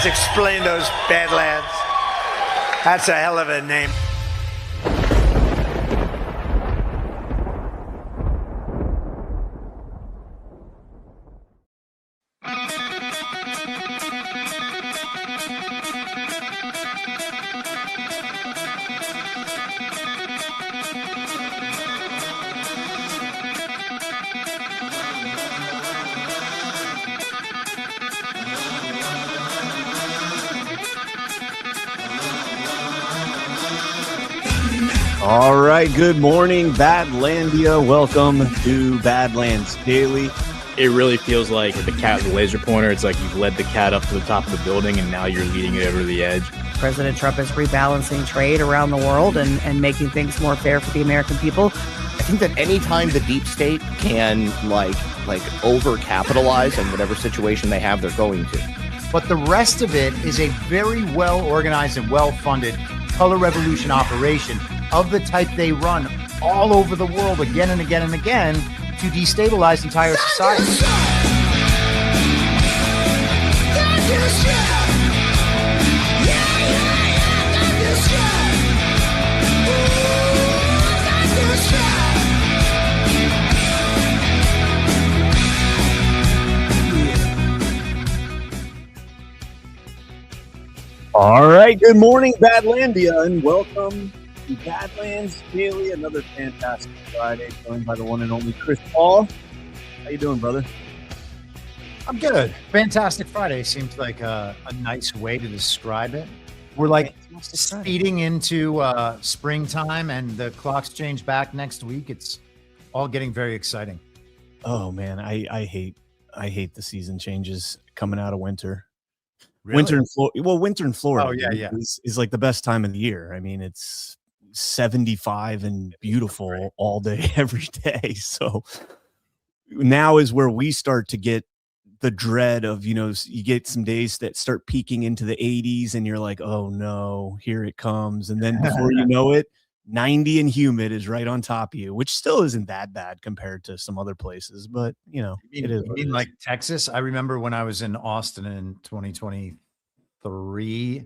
Badlands. Explain those Badlands. That's a hell of a name. All right, good morning, Badlandia. Welcome to Badlands Daily. It really feels like the cat with the laser pointer. It's like you've led the cat up to the top of the building, and now you're leading it over the edge. President Trump is rebalancing trade around the world and making things more fair for the American people. I think that anytime the deep state can like overcapitalize in whatever situation they have, they're going to. But the rest of it is a very well organized and well funded color revolution operation of the type they run all over the world again and again and again to destabilize entire society. All right, good morning, Badlandia, and welcome to Badlands Daily, another fantastic Friday, joined by the one and only Chris Paul. How you doing, brother? I'm good. Fantastic Friday seems like a nice way to describe it. We're like speeding into springtime, and the clocks change back next week. It's all getting very exciting. Oh man, I hate the season changes coming out of winter. Really? Winter in Florida. Oh yeah. Is like the best time of the year. I mean, it's 75 and beautiful all day, every day. So now is where we start to get the dread of, you get some days that start peaking into the 80s and you're like, oh no, here it comes. And then before you know it, 90 and humid is right on top of you, which still isn't that bad compared to some other places. But, it is. You mean like Texas? I remember when I was in Austin in 2023,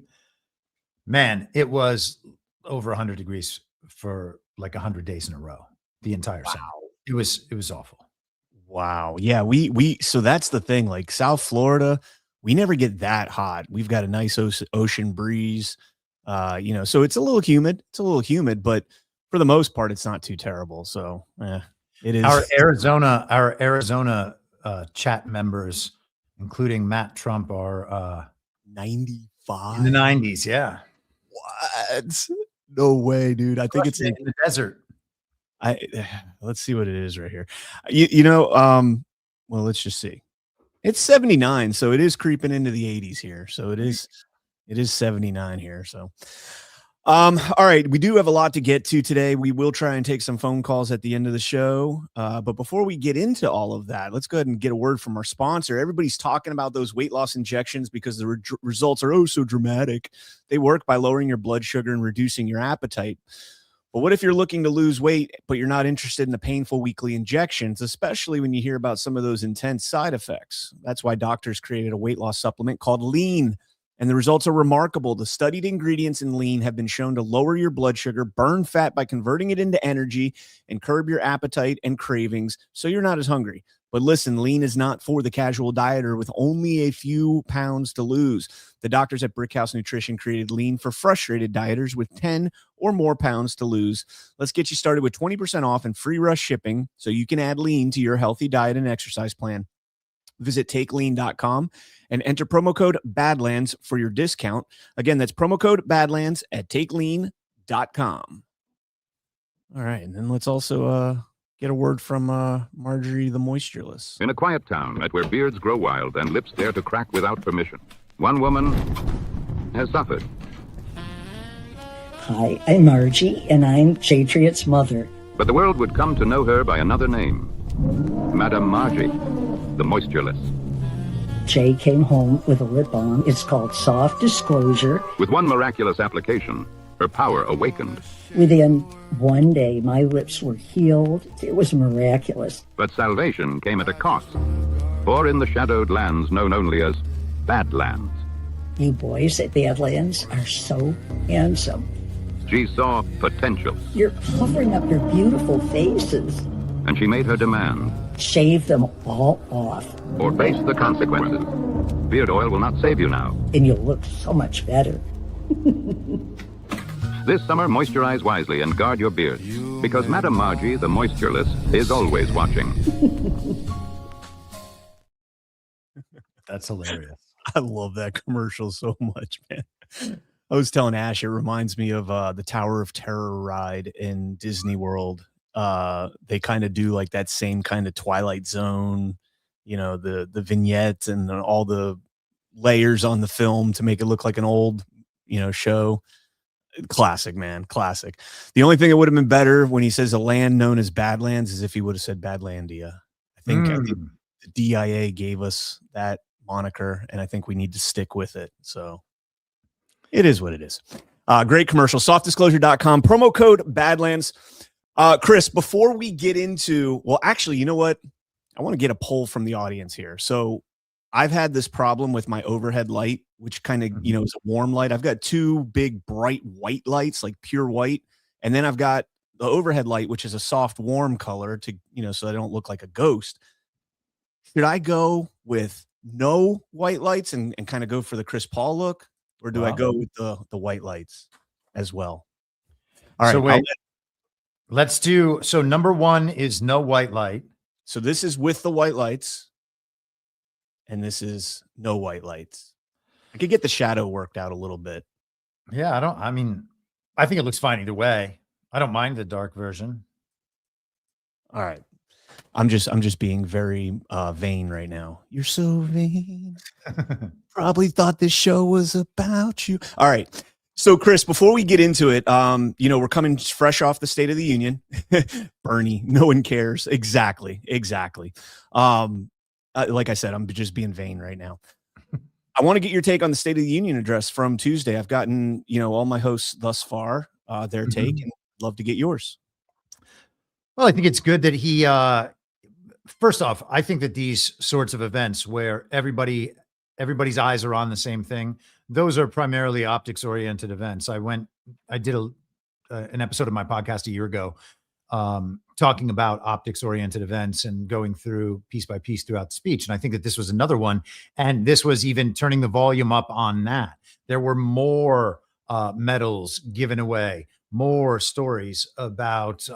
man, it was over 100 degrees for like 100 days in a row, the entire summer. It was awful. Wow. Yeah. So that's the thing, like South Florida, we never get that hot. We've got a nice ocean breeze. So it's a little humid. But for the most part, it's not too terrible. So it is. Our Arizona chat members, including Matt Trump, are 95 in the 90s. Yeah. What? No way, dude. I think it's in the desert. Let's see what it is right here. Well, let's just see. It's 79, so it is creeping into the 80s here. So it is 79 here. So, all right, we do have a lot to get to today. We will try and take some phone calls at the end of the show. But before we get into all of that, let's go ahead and get a word from our sponsor. Everybody's talking about those weight loss injections because the results are so dramatic. They work by lowering your blood sugar and reducing your appetite. But what if you're looking to lose weight, but you're not interested in the painful weekly injections, especially when you hear about some of those intense side effects? That's why doctors created a weight loss supplement called Lean. And the results are remarkable. The studied ingredients in Lean have been shown to lower your blood sugar, burn fat by converting it into energy, and curb your appetite and cravings so you're not as hungry. But listen, Lean is not for the casual dieter with only a few pounds to lose. The doctors at Brickhouse Nutrition created Lean for frustrated dieters with 10 or more pounds to lose. Let's get you started with 20% off and free rush shipping so you can add Lean to your healthy diet and exercise plan. Visit takelean.com and enter promo code Badlands for your discount. Again, that's promo code Badlands at takelean.com. All right, and then let's also get a word from Marjorie the Moistureless. In a quiet town at where beards grow wild and lips dare to crack without permission, one woman has suffered. Hi, I'm Margie, and I'm Jatriot's mother. But the world would come to know her by another name, Madame Margie, the Moistureless. Jay came home with a lip balm. It's called Soft Disclosure. With one miraculous application, her power awakened. Within one day, my lips were healed. It was miraculous. But salvation came at a cost. For in the shadowed lands known only as Badlands, You boys at Badlands are so handsome. She saw potential, You're covering up your beautiful faces. and she made her demand, Shave them all off, or face the consequences. Beard oil will not save you now. and you'll look so much better. This summer, moisturize wisely and guard your beard, because Madame Margie, the moistureless, is always watching. That's hilarious. I love that commercial so much, man. I was telling Ash, it reminds me of the Tower of Terror ride in Disney World. They kind of do like that same kind of Twilight Zone, the vignettes and all the layers on the film to make it look like an old, show. Classic, man. Classic. The only thing that would have been better when he says a land known as Badlands is if he would have said Badlandia. I think the DIA gave us that moniker, and I think we need to stick with it. So it is what it is. Great commercial. Softdisclosure.com, promo code Badlands. Chris, before we get into, well, actually, you know what? I want to get a poll from the audience here. So I've had this problem with my overhead light, which kind of, is a warm light. I've got two big bright white lights, like pure white. And then I've got the overhead light, which is a soft warm color to, so I don't look like a ghost. Should I go with no white lights and kind of go for the Chris Paul look? Or do I go with the white lights as well? All right. So wait, let's do, so number one is no white light. So this is with the white lights. And this is no white lights. I could get the shadow worked out a little bit. Yeah, I think it looks fine either way. I don't mind the dark version. All right. I'm just being very vain right now. You're so vain. Probably thought this show was about you. All right. So Chris, before we get into it, we're coming fresh off the State of the Union. Bernie, no one cares. Exactly. Like I said, I'm just being vain right now. I want to get your take on the State of the Union address from Tuesday. I've gotten, all my hosts thus far, their take, and I'd love to get yours. Well, I think it's good that he, first off, I think that these sorts of events where everybody's eyes are on the same thing, those are primarily optics oriented events. I did an episode of my podcast a year ago, talking about optics oriented events and going through piece by piece throughout the speech. And I think that this was another one. And this was even turning the volume up on that. There were more medals given away, more stories about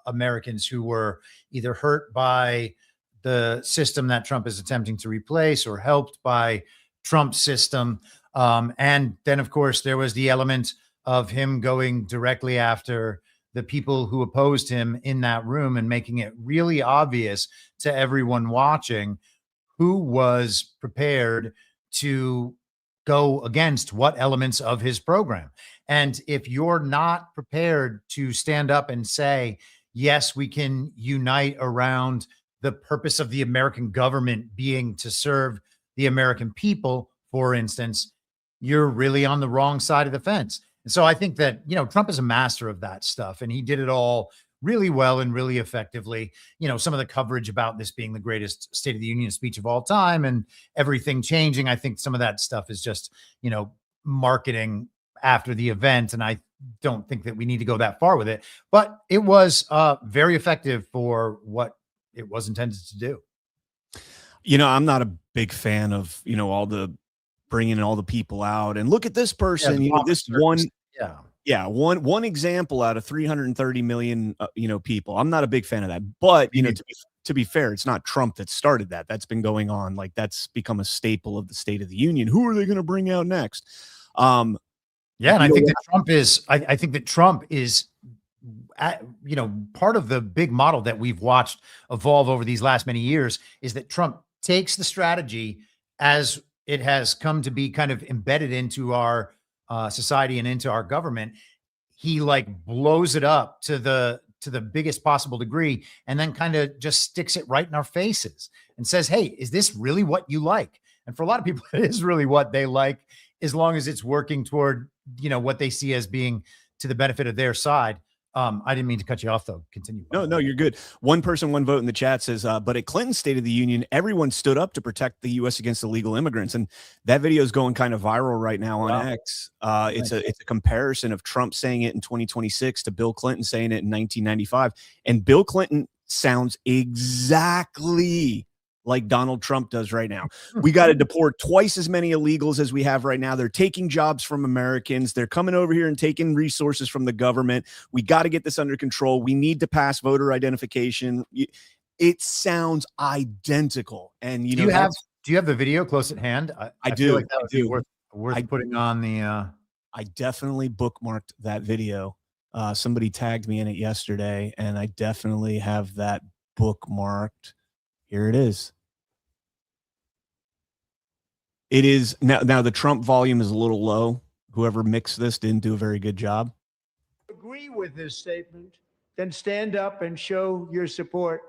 Americans who were either hurt by the system that Trump is attempting to replace or helped by Trump's system. And then, of course, there was the element of him going directly after the people who opposed him in that room and making it really obvious to everyone watching who was prepared to go against what elements of his program. And if you're not prepared to stand up and say, yes, we can unite around the purpose of the American government being to serve the American people, for instance, you're really on the wrong side of the fence. And so I think that, Trump is a master of that stuff, and he did it all really well and really effectively. Some of the coverage about this being the greatest State of the Union speech of all time and everything changing, I think some of that stuff is just, marketing after the event. And I don't think that we need to go that far with it, but it was very effective for what it was intended to do. I'm not a big fan of, all the bringing all the people out and look at this person, this one. One example out of 330 million, people. I'm not a big fan of that, but to be fair, it's not Trump that started that. That's been going on. Like that's become a staple of the State of the Union. Who are they going to bring out next? And I think that Trump is, I think that Trump is, part of the big model that we've watched evolve over these last many years is that Trump takes the strategy as it has come to be kind of embedded into our society and into our government. He blows it up to the biggest possible degree and then kind of just sticks it right in our faces and says, hey, is this really what you like? And for a lot of people, it is really what they like, as long as it's working toward, what they see as being to the benefit of their side. I didn't mean to cut you off, though. Continue. No, you're good. One person, one vote in the chat says, but at Clinton's State of the Union, everyone stood up to protect the U.S. against illegal immigrants. And that video is going kind of viral right now on X. It's a comparison of Trump saying it in 2026 to Bill Clinton saying it in 1995. And Bill Clinton sounds exactly like Donald Trump does right now. We got to deport twice as many illegals as we have right now. They're taking jobs from Americans. They're coming over here and taking resources from the government. We got to get this under control. We need to pass voter identification. It sounds identical. And do you have the video close at hand? I do. Feel like that would be worth putting on the. I definitely bookmarked that video. Somebody tagged me in it yesterday, and I definitely have that bookmarked. Here it is. It is now the Trump volume is a little low. Whoever mixed this didn't do a very good job. Agree with this statement, then stand up and show your support.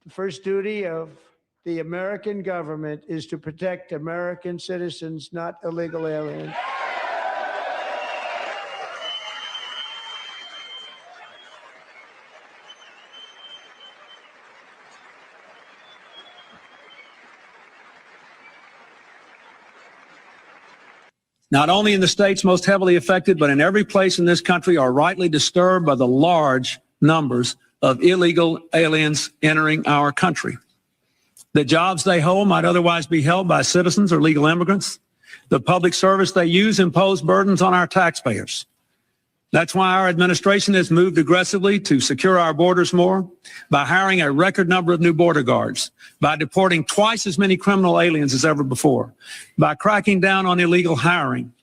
The first duty of the American government is to protect American citizens, not illegal aliens. Not only in the states most heavily affected, but in every place in this country are rightly disturbed by the large numbers of illegal aliens entering our country. The jobs they hold might otherwise be held by citizens or legal immigrants. The public service they use impose burdens on our taxpayers. That's why our administration has moved aggressively to secure our borders more by hiring a record number of new border guards, by deporting twice as many criminal aliens as ever before, by cracking down on illegal hiring,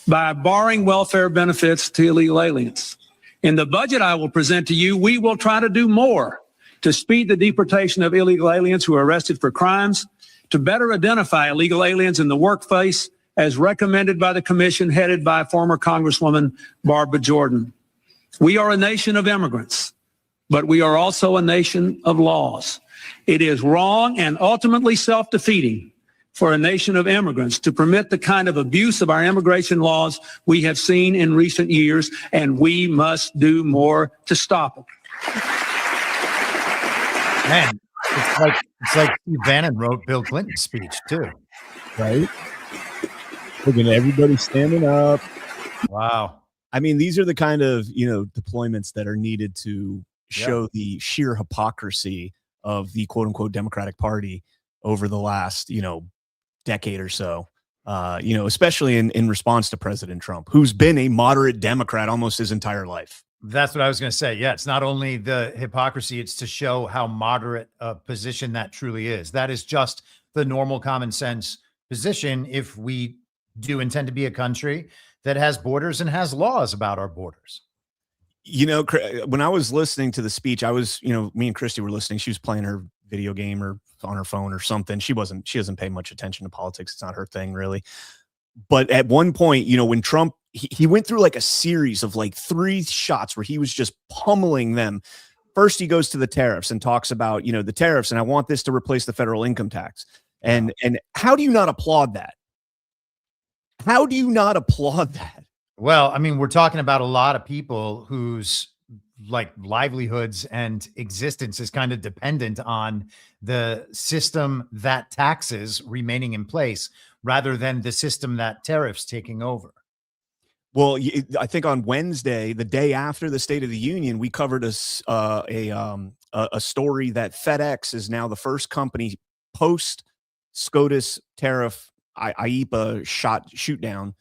by barring welfare benefits to illegal aliens. In the budget I will present to you, we will try to do more to speed the deportation of illegal aliens who are arrested for crimes, to better identify illegal aliens in the workplace, as recommended by the commission headed by former Congresswoman Barbara Jordan. We are a nation of immigrants, but we are also a nation of laws. It is wrong and ultimately self-defeating for a nation of immigrants to permit the kind of abuse of our immigration laws we have seen in recent years, and we must do more to stop it. Man, it's like Steve Bannon wrote Bill Clinton's speech too, right? Look at everybody standing up. Wow. I mean, these are the kind of, deployments that are needed to show the sheer hypocrisy of the quote unquote Democratic Party over the last, decade or so, especially in response to President Trump, who's been a moderate Democrat almost his entire life. That's what I was going to say. Yeah, it's not only the hypocrisy, it's to show how moderate a position that truly is. That is just the normal common sense position if we do intend to be a country that has borders and has laws about our borders. When I was listening to the speech, I was, me and Christy were listening. She was playing her video game or on her phone or something. She doesn't pay much attention to politics. It's not her thing really. But at one point, when Trump, he went through like a series of like 3 shots where he was just pummeling them. First, he goes to the tariffs and talks about, the tariffs, and I want this to replace the federal income tax. And how do you not applaud that? How do you not applaud that? Well, I mean, we're talking about a lot of people whose livelihoods and existence is kind of dependent on the system that taxes remaining in place rather than the system that tariffs taking over. Well, I think on Wednesday, the day after the State of the Union, we covered a story that FedEx is now the first company post SCOTUS tariff IEPA shoot down.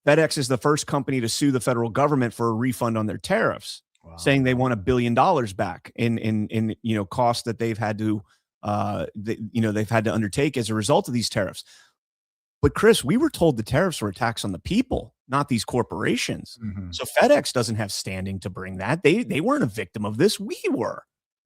FedEx is the first company to sue the federal government for a refund on their tariffs, saying they want $1 billion back in costs that they've had to they've had to undertake as a result of these tariffs. But Chris, we were told the tariffs were a tax on the people, not these corporations. Mm-hmm. So FedEx doesn't have standing to bring that. They weren't a victim of this. We were.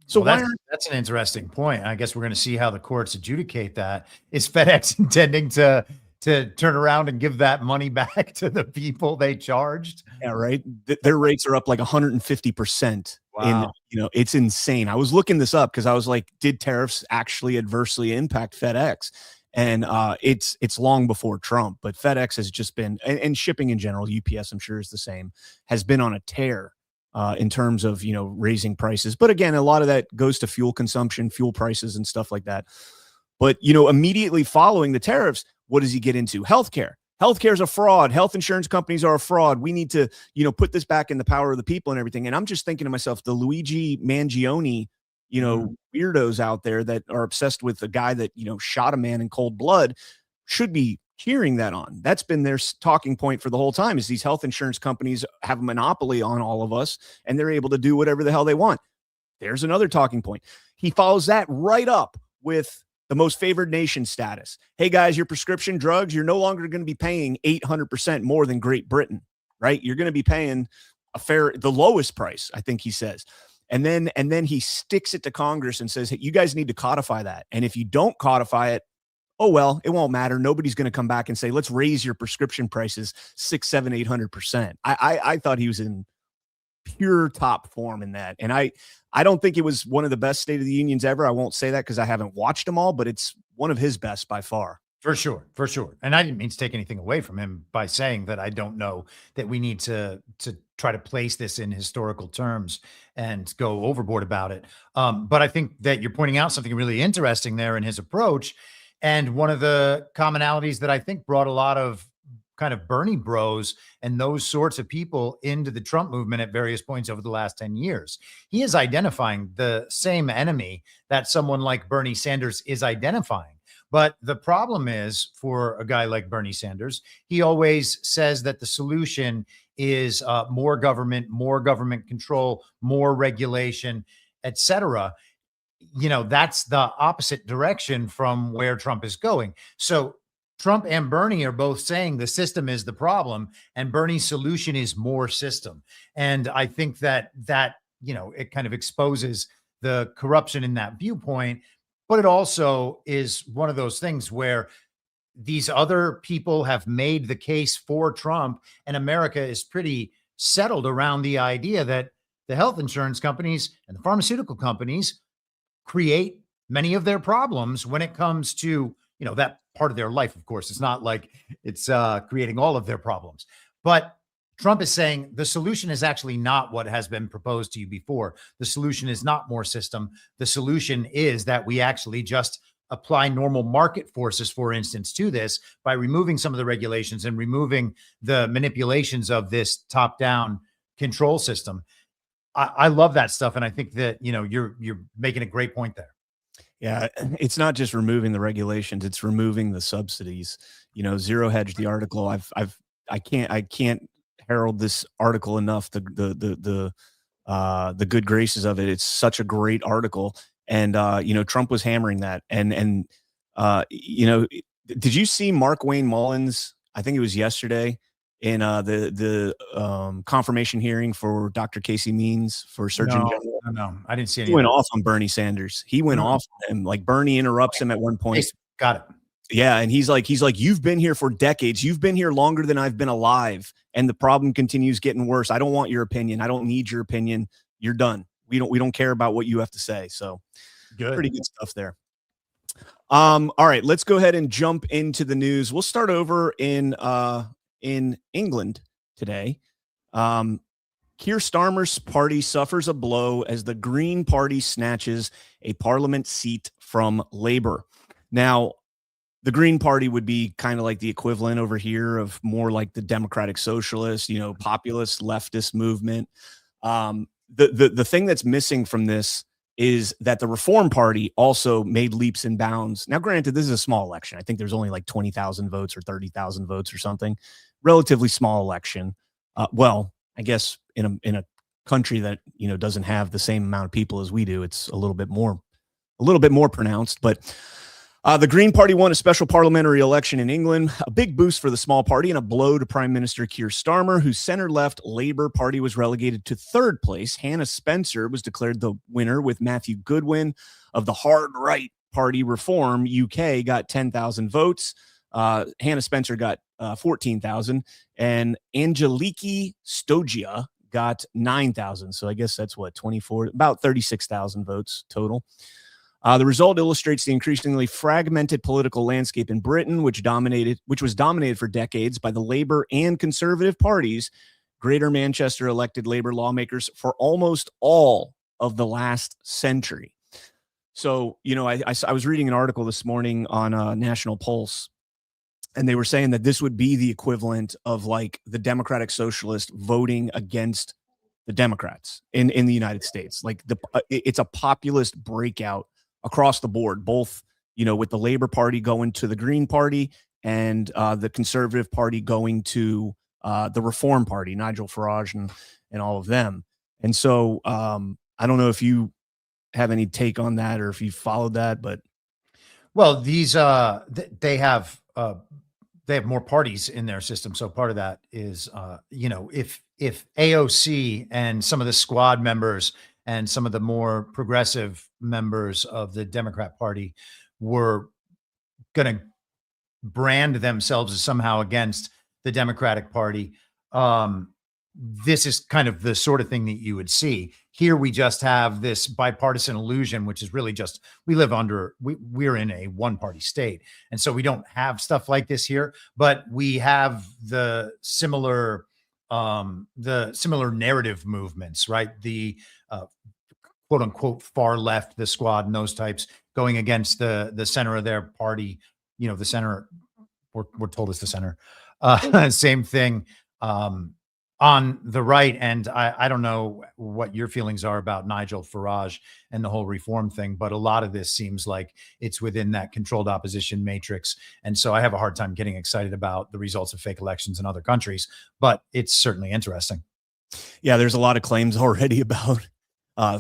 So that's an interesting point. I guess we're going to see how the courts adjudicate that. Is FedEx intending to turn around and give that money back to the people they charged? Yeah, right. Their rates are up like 150%. Wow. It's insane. I was looking this up because I was like, did tariffs actually adversely impact FedEx? And it's long before Trump, but FedEx has just been, and shipping in general, UPS, I'm sure is the same, has been on a tear in terms of, raising prices. But again, a lot of that goes to fuel consumption, fuel prices and stuff like that. But, immediately following the tariffs, what does he get into? Healthcare. Healthcare is a fraud. Health insurance companies are a fraud. We need to, put this back in the power of the people and everything. And I'm just thinking to myself, the Luigi Mangione, weirdos out there that are obsessed with the guy that, shot a man in cold blood should be cheering that on. That's been their talking point for the whole time, is these health insurance companies have a monopoly on all of us and they're able to do whatever the hell they want. There's another talking point. He follows that right up with the most favored nation status. Hey guys, your prescription drugs, you're no longer going to be paying 800% more than Great Britain, right? You're going to be paying the lowest price, I think he says. And then he sticks it to Congress and says, hey, you guys need to codify that. And if you don't codify it, oh, well, it won't matter. Nobody's going to come back and say, let's raise your prescription prices 6, 7, 800%. I thought he was in pure top form in that. And I don't think it was one of the best State of the Unions ever. I won't say that because I haven't watched them all, but it's one of his best by far. For sure. For sure. And I didn't mean to take anything away from him by saying that I don't know that we need to try to place this in historical terms and go overboard about it. But I think that you're pointing out something really interesting there in his approach. And one of the commonalities that I think brought a lot of kind of Bernie bros and those sorts of people into the Trump movement at various points over the last 10 years. He is identifying the same enemy that someone like Bernie Sanders is identifying. But the problem is, for a guy like Bernie Sanders, he always says that the solution is more government control, more regulation, etc. That's the opposite direction from where Trump is going. So Trump and Bernie are both saying the system is the problem and Bernie's solution is more system. And I think that it kind of exposes the corruption in that viewpoint, but it also is one of those things where these other people have made the case for Trump and America is pretty settled around the idea that the health insurance companies and the pharmaceutical companies create many of their problems when it comes to, that part of their life. Of course, it's not like it's creating all of their problems, but Trump is saying the solution is actually not what has been proposed to you before. The solution is not more system. The solution is that we actually just apply normal market forces, for instance, to this by removing some of the regulations and removing the manipulations of this top-down control system. I love that stuff. And I think that, you're making a great point there. Yeah, it's not just removing the regulations, it's removing the subsidies. Zero Hedge, the article, I can't herald this article enough, the good graces of it. It's such a great article. And Trump was hammering that. And did you see Mark Wayne Mullins? I think it was yesterday in the confirmation hearing for Dr. Casey Means for Surgeon General. No, I didn't see any. He went off on Bernie Sanders. He went off on him. Like Bernie interrupts him at one point. Got it. Yeah, and he's like, you've been here for decades. You've been here longer than I've been alive, and the problem continues getting worse. I don't want your opinion. I don't need your opinion. You're done. We don't care about what you have to say. So, pretty good stuff there. All right, let's go ahead and jump into the news. We'll start over in England today. Keir Starmer's party suffers a blow as the Green Party snatches a parliament seat from Labour. Now, the Green Party would be kind of like the equivalent over here of more like the Democratic Socialist, populist leftist movement. The thing that's missing from this is that the Reform Party also made leaps and bounds. Now, granted, this is a small election. I think there's only like 20,000 votes or 30,000 votes or something. Relatively small election. Well, I guess in a country that doesn't have the same amount of people as we do, it's a little bit more pronounced. But the Green Party won a special parliamentary election in England, a big boost for the small party and a blow to Prime Minister Keir Starmer, whose center-left Labour Party was relegated to third place. Hannah Spencer was declared the winner, with Matthew Goodwin of the hard-right party Reform UK got 10,000 votes. Hannah Spencer got 14,000, and Angeliki Stogia got 9,000. So I guess that's about 36,000 votes total. The result illustrates the increasingly fragmented political landscape in Britain, which was dominated for decades by the Labour and Conservative parties. Greater Manchester elected Labor lawmakers for almost all of the last century. So, I was reading an article this morning on National Pulse, and they were saying that this would be the equivalent of like the Democratic Socialist voting against the Democrats in the United States. Like it's a populist breakout across the board, both, with the Labor Party going to the Green Party and the Conservative Party going to the Reform Party, Nigel Farage and all of them. And so I don't know if you have any take on that or if you followed that, but. Well, these they have more parties in their system. So part of that is, if AOC and some of the squad members and some of the more progressive members of the Democrat Party were going to brand themselves as somehow against the Democratic Party, this is kind of the sort of thing that you would see. Here we just have this bipartisan illusion, which is really just we're in a one-party state. And so we don't have stuff like this here, but we have the similar narrative movements, right? The quote unquote far left, the squad and those types going against the center of their party, the center, we're told is the center. Same thing on the right. And I don't know what your feelings are about Nigel Farage and the whole reform thing, but a lot of this seems like it's within that controlled opposition matrix. And so I have a hard time getting excited about the results of fake elections in other countries, but it's certainly interesting. Yeah, there's a lot of claims already about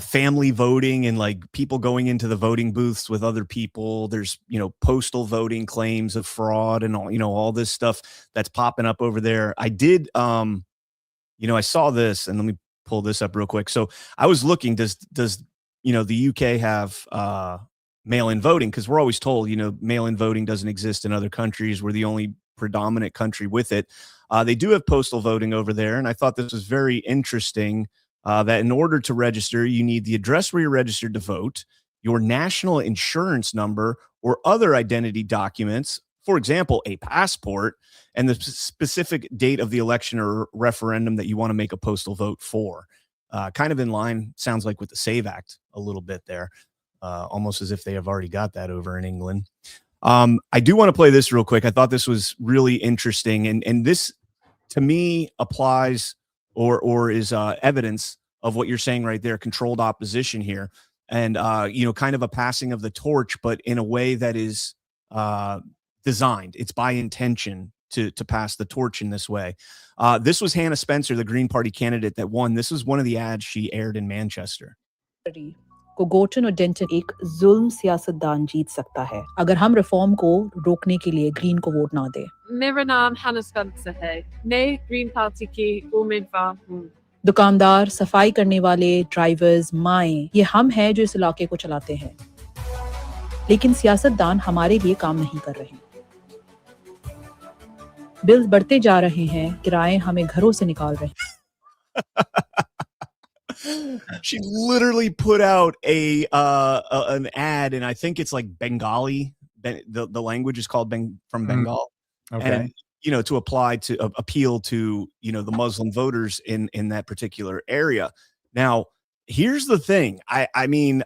family voting and like people going into the voting booths with other people. There's, postal voting claims of fraud and all this stuff that's popping up over there. I did, I saw this, and let me pull this up real quick. So I was looking, does the UK have mail-in voting? Because we're always told, mail-in voting doesn't exist in other countries. We're the only predominant country with it. They do have postal voting over there, and I thought this was very interesting. That in order to register, you need the address where you're registered to vote, your national insurance number or other identity documents, for example, a passport, and the specific date of the election or referendum that you want to make a postal vote for. Kind of in line, sounds like with the SAVE Act a little bit there, almost as if they have already got that over in England. I do want to play this real quick. I thought this was really interesting, and this, to me, applies or is evidence of what you're saying right there, controlled opposition here. And, kind of a passing of the torch, but in a way that is designed. It's by intention to pass the torch in this way. This was Hannah Spencer, the Green Party candidate that won. This was one of the ads she aired in Manchester. को गोटन और Danton एक जुल्म सियासतदान जीत सकता है अगर हम reform को रोकने के लिए ग्रीन को वोट ना दे। मेरा नाम हैना स्पेंसर है। मैं ग्रीन पार्टी की उम्मीदवार हूँ। दुकानदार, सफाई करने वाले, ड्राइवर्स, माएं, ये हम हैं जो इस इलाके को चलाते हैं। लेकिन सियासतदान हमारे लिए काम नहीं कर रहे। बिल्स बढ़ते जा रहे हैं, किराए हमें घरों से निकाल रहे हैं। She literally put out an ad, and I think it's like Bengali. The language is called from Bengal. Okay. And, to apply to appeal to, the Muslim voters in that particular area. Now, here's the thing. I mean,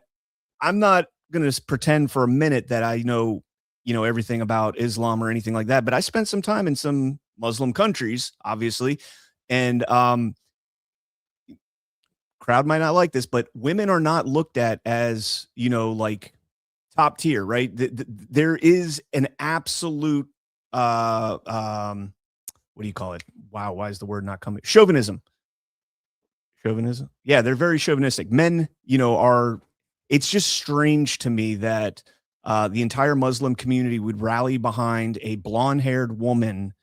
I'm not going to pretend for a minute that I know, everything about Islam or anything like that, but I spent some time in some Muslim countries, obviously. And, crowd might not like this, but women are not looked at as, like top tier, right? There is an absolute, what do you call it? Wow. Why is the word not coming? Chauvinism. Yeah. They're very chauvinistic. Men, it's just strange to me that the entire Muslim community would rally behind a blonde-haired woman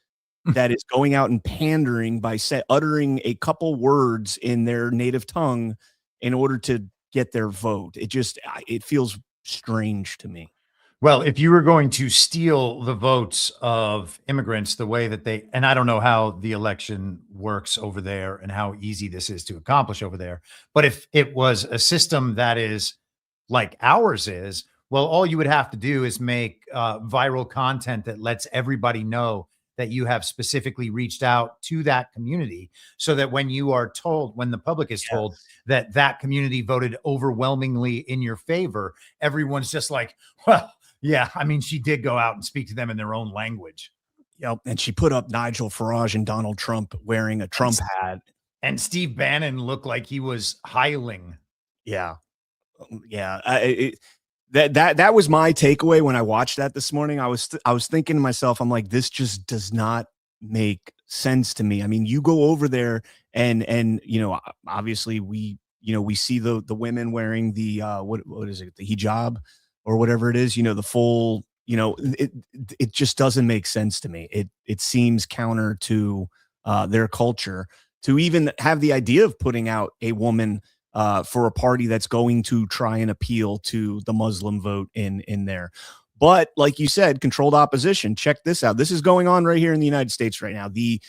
that is going out and pandering by uttering a couple words in their native tongue in order to get their vote. It feels strange to me. Well, if you were going to steal the votes of immigrants the way that and I don't know how the election works over there and how easy this is to accomplish over there, but if it was a system that is like ours is, well, all you would have to do is make viral content that lets everybody know that you have specifically reached out to that community so that when you are told, when the public is told that that community voted overwhelmingly in your favor, everyone's just like, well, yeah, I mean, she did go out and speak to them in their own language. Yep. And she put up Nigel Farage and Donald Trump wearing a Trump hat. And Steve Bannon looked like he was hiling. Yeah. Yeah. That was my takeaway when I watched that this morning. I was thinking to myself, I'm like, this just does not make sense to me. I mean, you go over there and you know, obviously we see the women wearing the what is it, the hijab or whatever it is, you know, the full, you know, it just doesn't make sense to me. It seems counter to their culture to even have the idea of putting out a woman for a party that's going to try and appeal to the Muslim vote in there. But like you said, controlled opposition. Check this out. This is going on right here in the United States right now. The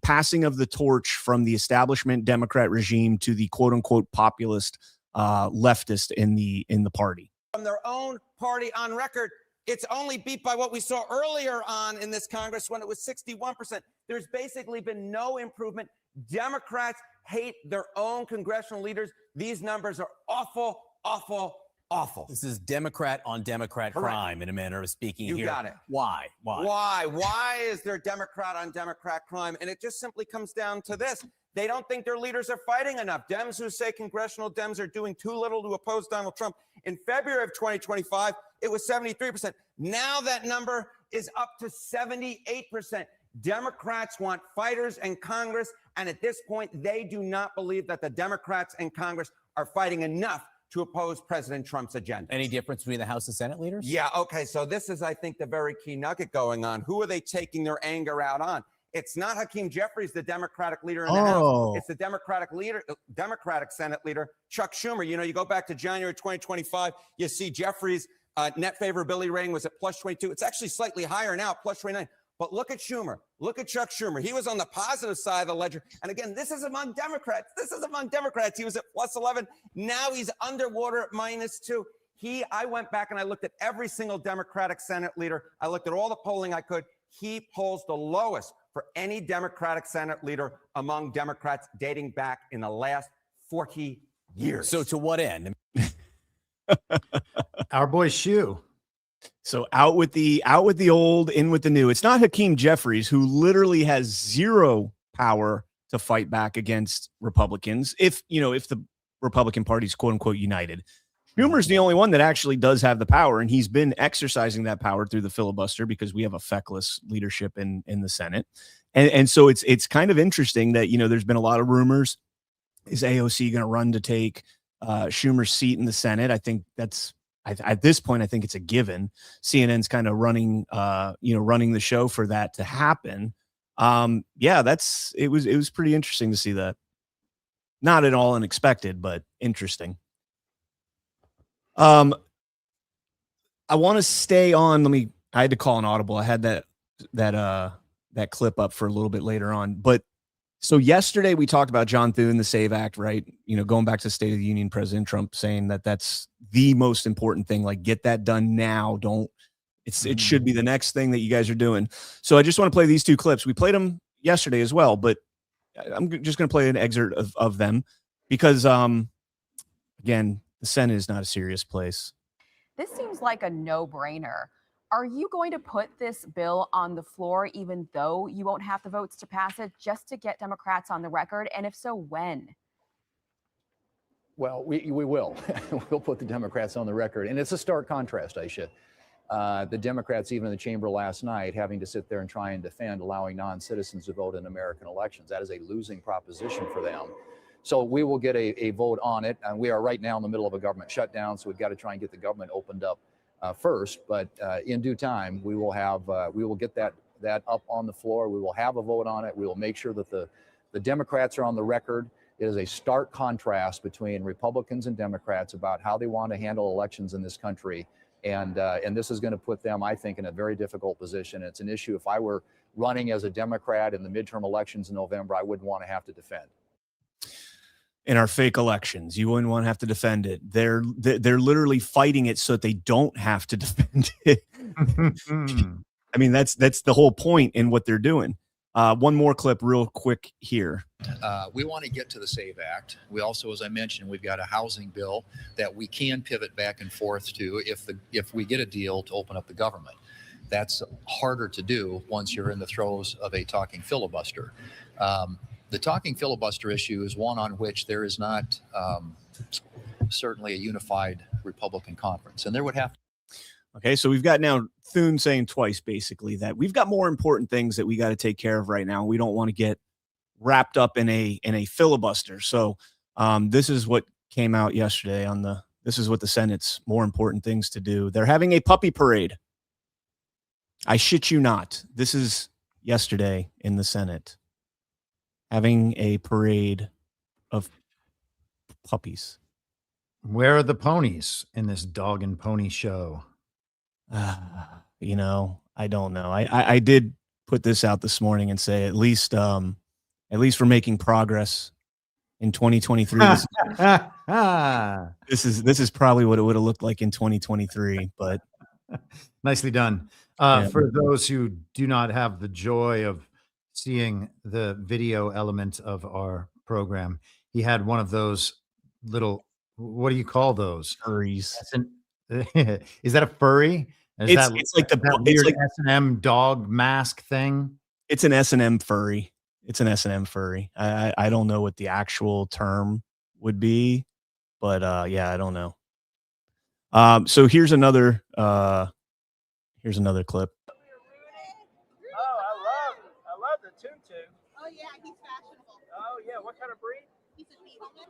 passing of the torch from the establishment Democrat regime to the quote unquote populist leftist in the party. From their own party on record, it's only beat by what we saw earlier on in this Congress when it was 61%. There's basically been no improvement. Democrats hate their own congressional leaders. These numbers are awful, awful, awful. This is Democrat on Democrat crime in a manner of speaking here. You got it. Why? Why is there Democrat on Democrat crime? And it just simply comes down to this. They don't think their leaders are fighting enough. Dems who say congressional Dems are doing too little to oppose Donald Trump. In February of 2025, it was 73%. Now that number is up to 78%. Democrats want fighters in Congress, and at this point, they do not believe that the Democrats in Congress are fighting enough to oppose President Trump's agenda. Any difference between the House and Senate leaders? Yeah, okay, so this is, I think, the very key nugget going on. Who are they taking their anger out on? It's not Hakeem Jeffries, the Democratic leader in the House. It's the Democratic Senate leader, Chuck Schumer. You know, you go back to January 2025, you see Jeffries' net favorability rating was at plus 22. It's actually slightly higher now, plus 29. But look at Schumer. Look at Chuck Schumer. He was on the positive side of the ledger. And again, this is among Democrats. He was at plus 11. Now he's underwater at minus 2. I went back and I looked at every single Democratic Senate leader. I looked at all the polling I could. He polls the lowest for any Democratic Senate leader among Democrats dating back in the last 40 years. So to what end? Our boy Shu. So out with the old, in with the new. It's not Hakeem Jeffries, who literally has zero power to fight back against Republicans. If the Republican Party's quote unquote united, Schumer's the only one that actually does have the power, and he's been exercising that power through the filibuster because we have a feckless leadership in the Senate. And so it's kind of interesting that, there's been a lot of rumors. Is AOC going to run to take Schumer's seat in the Senate? I think at this point, I think it's a given. CNN's kind of running the show for that to happen. It was pretty interesting to see that. Not at all unexpected, but interesting. I want to stay on. I had to call an audible. I had that clip up for a little bit later on, but so yesterday we talked about John Thune, the SAVE Act, right? Going back to the State of the Union, President Trump saying that that's the most important thing. Like, get that done now. It should be the next thing that you guys are doing. So I just want to play these two clips. We played them yesterday as well, but I'm just going to play an excerpt of them because, again, the Senate is not a serious place. This seems like a no-brainer. Are you going to put this bill on the floor, even though you won't have the votes to pass it, just to get Democrats on the record? And if so, when? Well, we will. We'll put the Democrats on the record. And it's a stark contrast, Aisha. The Democrats, even in the chamber last night, having to sit there and try and defend allowing non-citizens to vote in American elections. That is a losing proposition for them. So we will get a vote on it. And we are right now in the middle of a government shutdown, so we've got to try and get the government opened up first, but in due time, we will get that up on the floor. We will have a vote on it. We will make sure that the Democrats are on the record. It is a stark contrast between Republicans and Democrats about how they want to handle elections in this country. And this is going to put them, I think, in a very difficult position. It's an issue. If I were running as a Democrat in the midterm elections in November, I wouldn't want to have to defend. In our fake elections, you wouldn't want to have to defend it. They're literally fighting it so that they don't have to defend it. I mean, that's the whole point in what they're doing. One more clip real quick here. We want to get to the SAVE Act. We also, as I mentioned, we've got a housing bill that we can pivot back and forth to if we get a deal to open up the government. That's harder to do once you're in the throes of a talking filibuster. The talking filibuster issue is one on which there is not certainly a unified Republican conference, and there would have to. Okay, so we've got now Thune saying twice basically that we've got more important things that we got to take care of right now. We don't want to get wrapped up in a filibuster. So this is what came out yesterday this is what the Senate's more important things to do. They're having a puppy parade. I shit you not. This is yesterday in the Senate. Having a parade of puppies. Where are the ponies in this dog and pony show? You know, I don't know. I did put this out this morning and say at least we're making progress in 2023. This is probably what it would have looked like in 2023, but nicely done. For those who do not have the joy of seeing the video element of our program, he had one of those little, what do you call those? Furries. Is that a furry? It's like that weird S&M dog mask thing? It's an S&M furry. It's an S&M furry. I don't know what the actual term would be, but yeah, I don't know. So here's another clip. I love the tutu. Oh yeah, he's fashionable. Oh yeah, what kind of breed? He's a beagleman.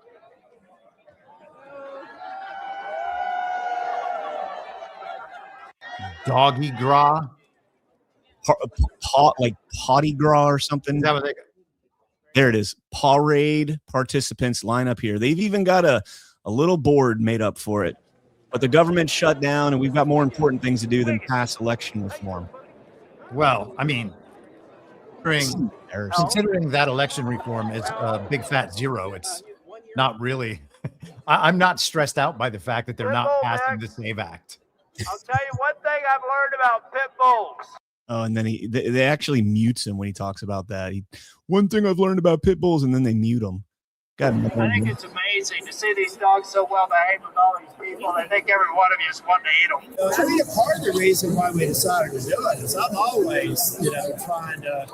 Doggy gras, like potty gras or something. Is that what they? There it is. Parade participants line up here. They've even got a little board made up for it. But the government shut down, and we've got more important things to do than pass election reform. Well, I mean, considering that election reform is a big fat zero, it's not really. I'm not stressed out by the fact that they're not passing the SAVE Act. I'll tell you one thing I've learned about pit bulls. Oh, and then they actually mutes him when he talks about that. One thing I've learned about pit bulls, and then they mute him. I think it's amazing to see these dogs so well behaved with all these people. They think every one of you is wanting to eat them. I think part of the reason why we decided to do it is I'm always, trying to,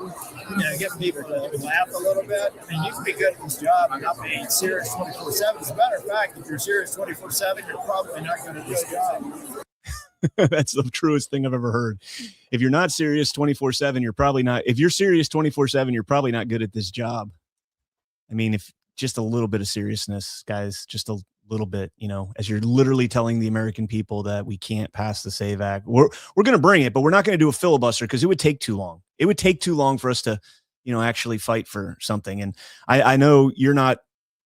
get people to laugh a little bit. I mean, you can be good at this job and not be serious 24/7. As a matter of fact, if you're serious 24/7, you're probably not good at this job. That's the truest thing I've ever heard. If you're not serious 24/7, you're probably not. If you're serious 24/7, you're probably not good at this job. I mean, if just a little bit of seriousness, guys, just a little bit, as you're literally telling the American people that we can't pass the SAVE Act. We're going to bring it, but we're not going to do a filibuster because it would take too long. It would take too long for us to, actually fight for something. And I know you're not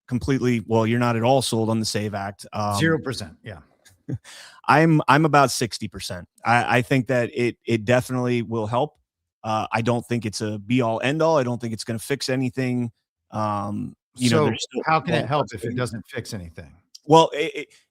you're not at all sold on the SAVE Act. 0%. Yeah. I'm about 60%. I think that it definitely will help. I don't think it's a be all end all. I don't think it's going to fix anything. So how can it help if it doesn't fix anything? Well,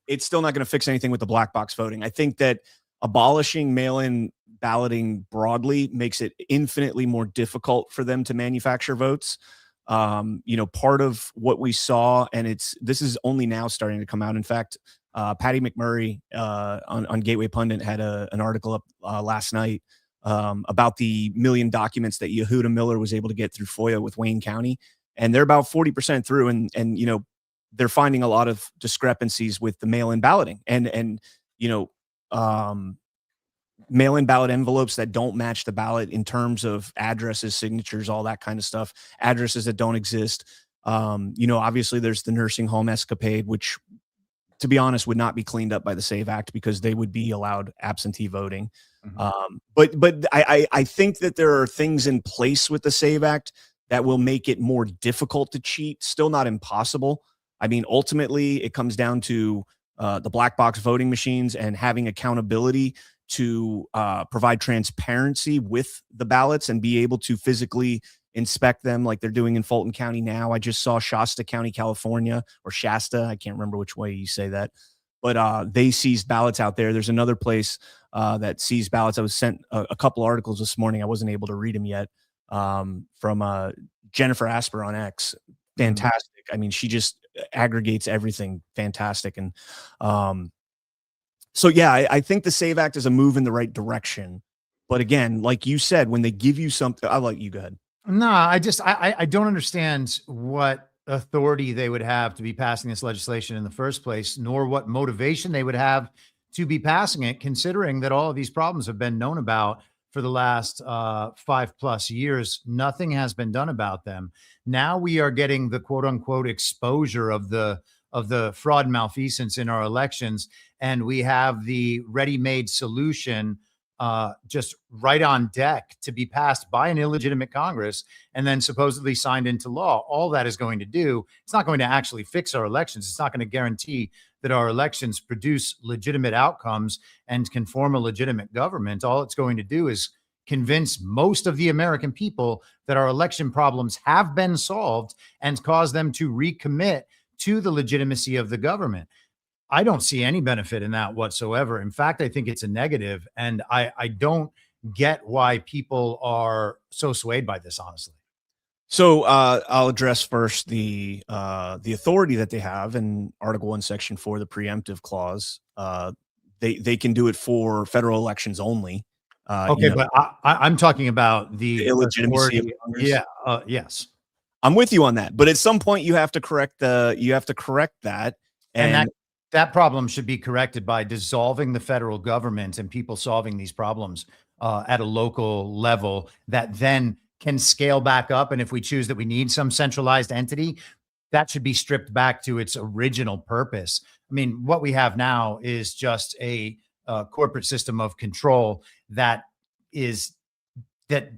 it's still not going to fix anything with the black box voting. I think that abolishing mail-in balloting broadly makes it infinitely more difficult for them to manufacture votes. Part of what we saw, and this is only now starting to come out. In fact, Patty McMurray on Gateway Pundit had an article up last night about the million documents that Yehuda Miller was able to get through FOIA with Wayne County. And they're about 40% through, and they're finding a lot of discrepancies with the mail-in balloting and mail-in ballot envelopes that don't match the ballot in terms of addresses, signatures, all that kind of stuff, addresses that don't exist. Obviously there's the nursing home escapade, which, to be honest, would not be cleaned up by the SAVE Act because they would be allowed absentee voting. Mm-hmm. But I think that there are things in place with the SAVE Act that will make it more difficult to cheat. Still not impossible. I mean, ultimately, it comes down to the black box voting machines and having accountability to provide transparency with the ballots and be able to physically inspect them like they're doing in Fulton County now. I just saw Shasta County, California, or Shasta. I can't remember which way you say that. but they seized ballots out there. There's another place that seized ballots. I was sent a couple articles this morning. I wasn't able to read them yet, from Jennifer Asper on X. Fantastic. I mean, she just aggregates everything. Fantastic. And so, yeah, I think the SAVE Act is a move in the right direction. But again, like you said, when they give you something, I'll let you go ahead. No, I don't understand what authority they would have to be passing this legislation in the first place, nor what motivation they would have to be passing it, considering that all of these problems have been known about for the last 5+ years. Nothing has been done about them. Now we are getting the quote unquote exposure of the fraud and malfeasance in our elections, and we have the ready-made solution just right on deck to be passed by an illegitimate Congress and then supposedly signed into law. All that is going to do, it's not going to actually fix our elections. It's not going to guarantee that our elections produce legitimate outcomes and can form a legitimate government. All it's going to do is convince most of the American people that our election problems have been solved and cause them to recommit to the legitimacy of the government. I don't see any benefit in that whatsoever. In fact, I think it's a negative, and I don't get why people are so swayed by this, honestly. So I'll address first the authority that they have in Article 1, Section 4, the preemptive clause. They can do it for federal elections only. Okay, but I'm talking about the illegitimacy of Congress. Yeah. Yes, I'm with you on that. But at some point, you have to correct that, and that problem should be corrected by dissolving the federal government and people solving these problems at a local level that then can scale back up. And if we choose that we need some centralized entity, that should be stripped back to its original purpose. I mean, what we have now is just a corporate system of control that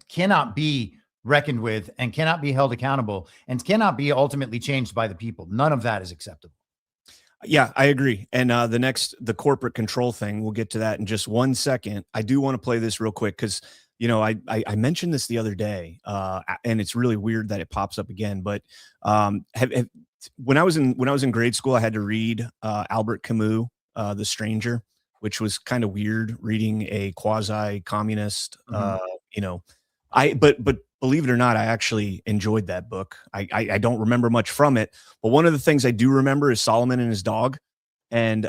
cannot be reckoned with and cannot be held accountable and cannot be ultimately changed by the people. None of that is acceptable. Yeah, I agree. And the corporate control thing, we'll get to that in just 1 second. I do want to play this real quick because, I mentioned this the other day, and it's really weird that it pops up again. But when I was in grade school, I had to read Albert Camus, The Stranger, which was kind of weird reading a quasi-communist. But believe it or not, I actually enjoyed that book. I don't remember much from it, but one of the things I do remember is Solomon and his dog. And,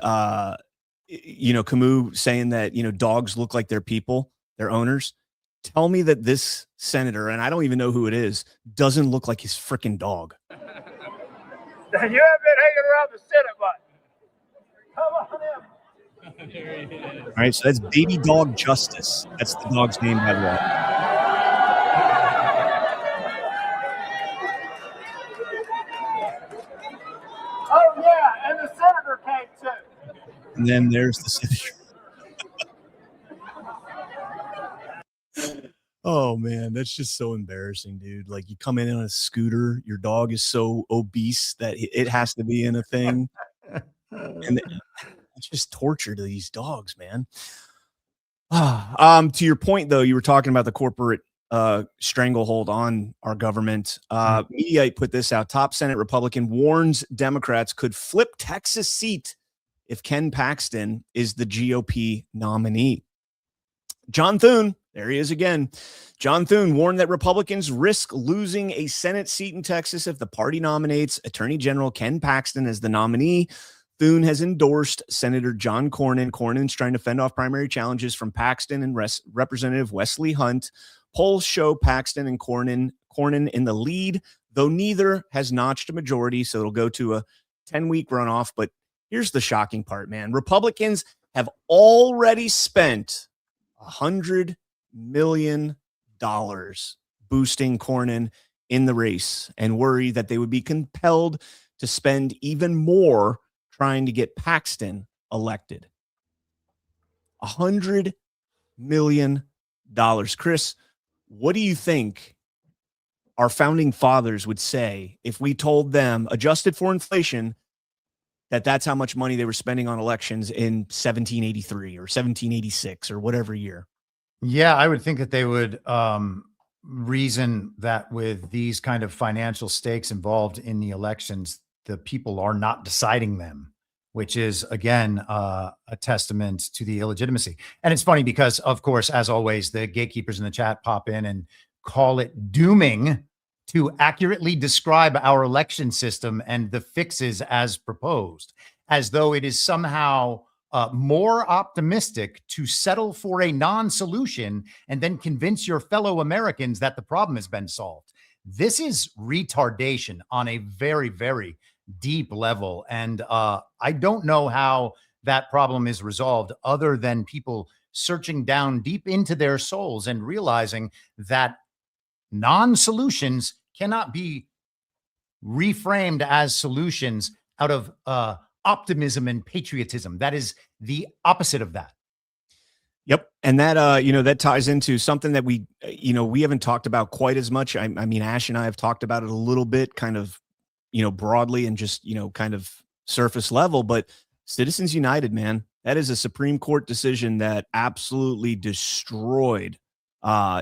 Camus saying that, dogs look like their people, their owners. Tell me that this senator, and I don't even know who it is, doesn't look like his freaking dog. You haven't been hanging around the Senate button. Come on in. All right, so that's Baby Dog Justice. That's the dog's name, by the way. Oh, yeah, and the senator came too. And then there's the senator. Oh, man, that's just so embarrassing, dude. Like, you come in on a scooter, your dog is so obese that it has to be in a thing. And it's just torture to these dogs, man. To your point, though, you were talking about the corporate stranglehold on our government. Mediaite put this out. Top Senate Republican warns Democrats could flip Texas seat if Ken Paxton is the GOP nominee. John Thune, there he is again. John Thune warned that Republicans risk losing a Senate seat in Texas if the party nominates Attorney General Ken Paxton as the nominee. Thune has endorsed Senator John Cornyn. Cornyn's trying to fend off primary challenges from Paxton and Representative Wesley Hunt. Polls show Paxton and Cornyn in the lead, though neither has notched a majority, so it'll go to a 10-week runoff. But here's the shocking part, man. Republicans have already spent $100 million boosting Cornyn in the race and worry that they would be compelled to spend even more trying to get Paxton elected. $100 million. Chris, what do you think our founding fathers would say if we told them, adjusted for inflation, that that's how much money they were spending on elections in 1783 or 1786 or whatever year? Yeah, I would think that they would reason that with these kind of financial stakes involved in the elections, the people are not deciding them which is, again, a testament to the illegitimacy. And it's funny because, of course, as always, the gatekeepers in the chat pop in and call it dooming to accurately describe our election system and the fixes as proposed, as though it is somehow more optimistic to settle for a non-solution and then convince your fellow Americans that the problem has been solved. This is retardation on a very, very deep level. And I don't know how that problem is resolved other than people searching down deep into their souls and realizing that non-solutions cannot be reframed as solutions out of optimism and patriotism. That is the opposite of that. Yep. And that, you know, that ties into something that we, you know, we haven't talked about quite as much. I mean, Ash and I have talked about it a little bit, kind of, you know, broadly and just, you know, kind of surface level, but Citizens United, man, that is a Supreme Court decision that absolutely destroyed,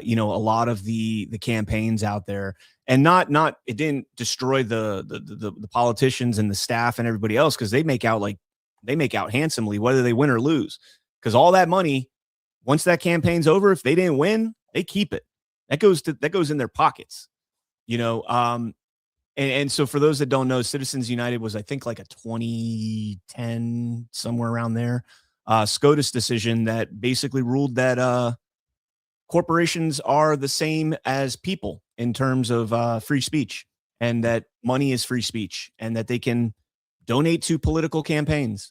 you know, a lot of the campaigns out there. And not it didn't destroy the politicians and the staff and everybody else, because they make out handsomely whether they win or lose, because all that money, once that campaign's over, if they didn't win, they keep it. That goes in their pockets, you know. And so for those that don't know, Citizens United was, I think, like a 2010, somewhere around there, SCOTUS decision that basically ruled that corporations are the same as people in terms of free speech, and that money is free speech, and that they can donate to political campaigns.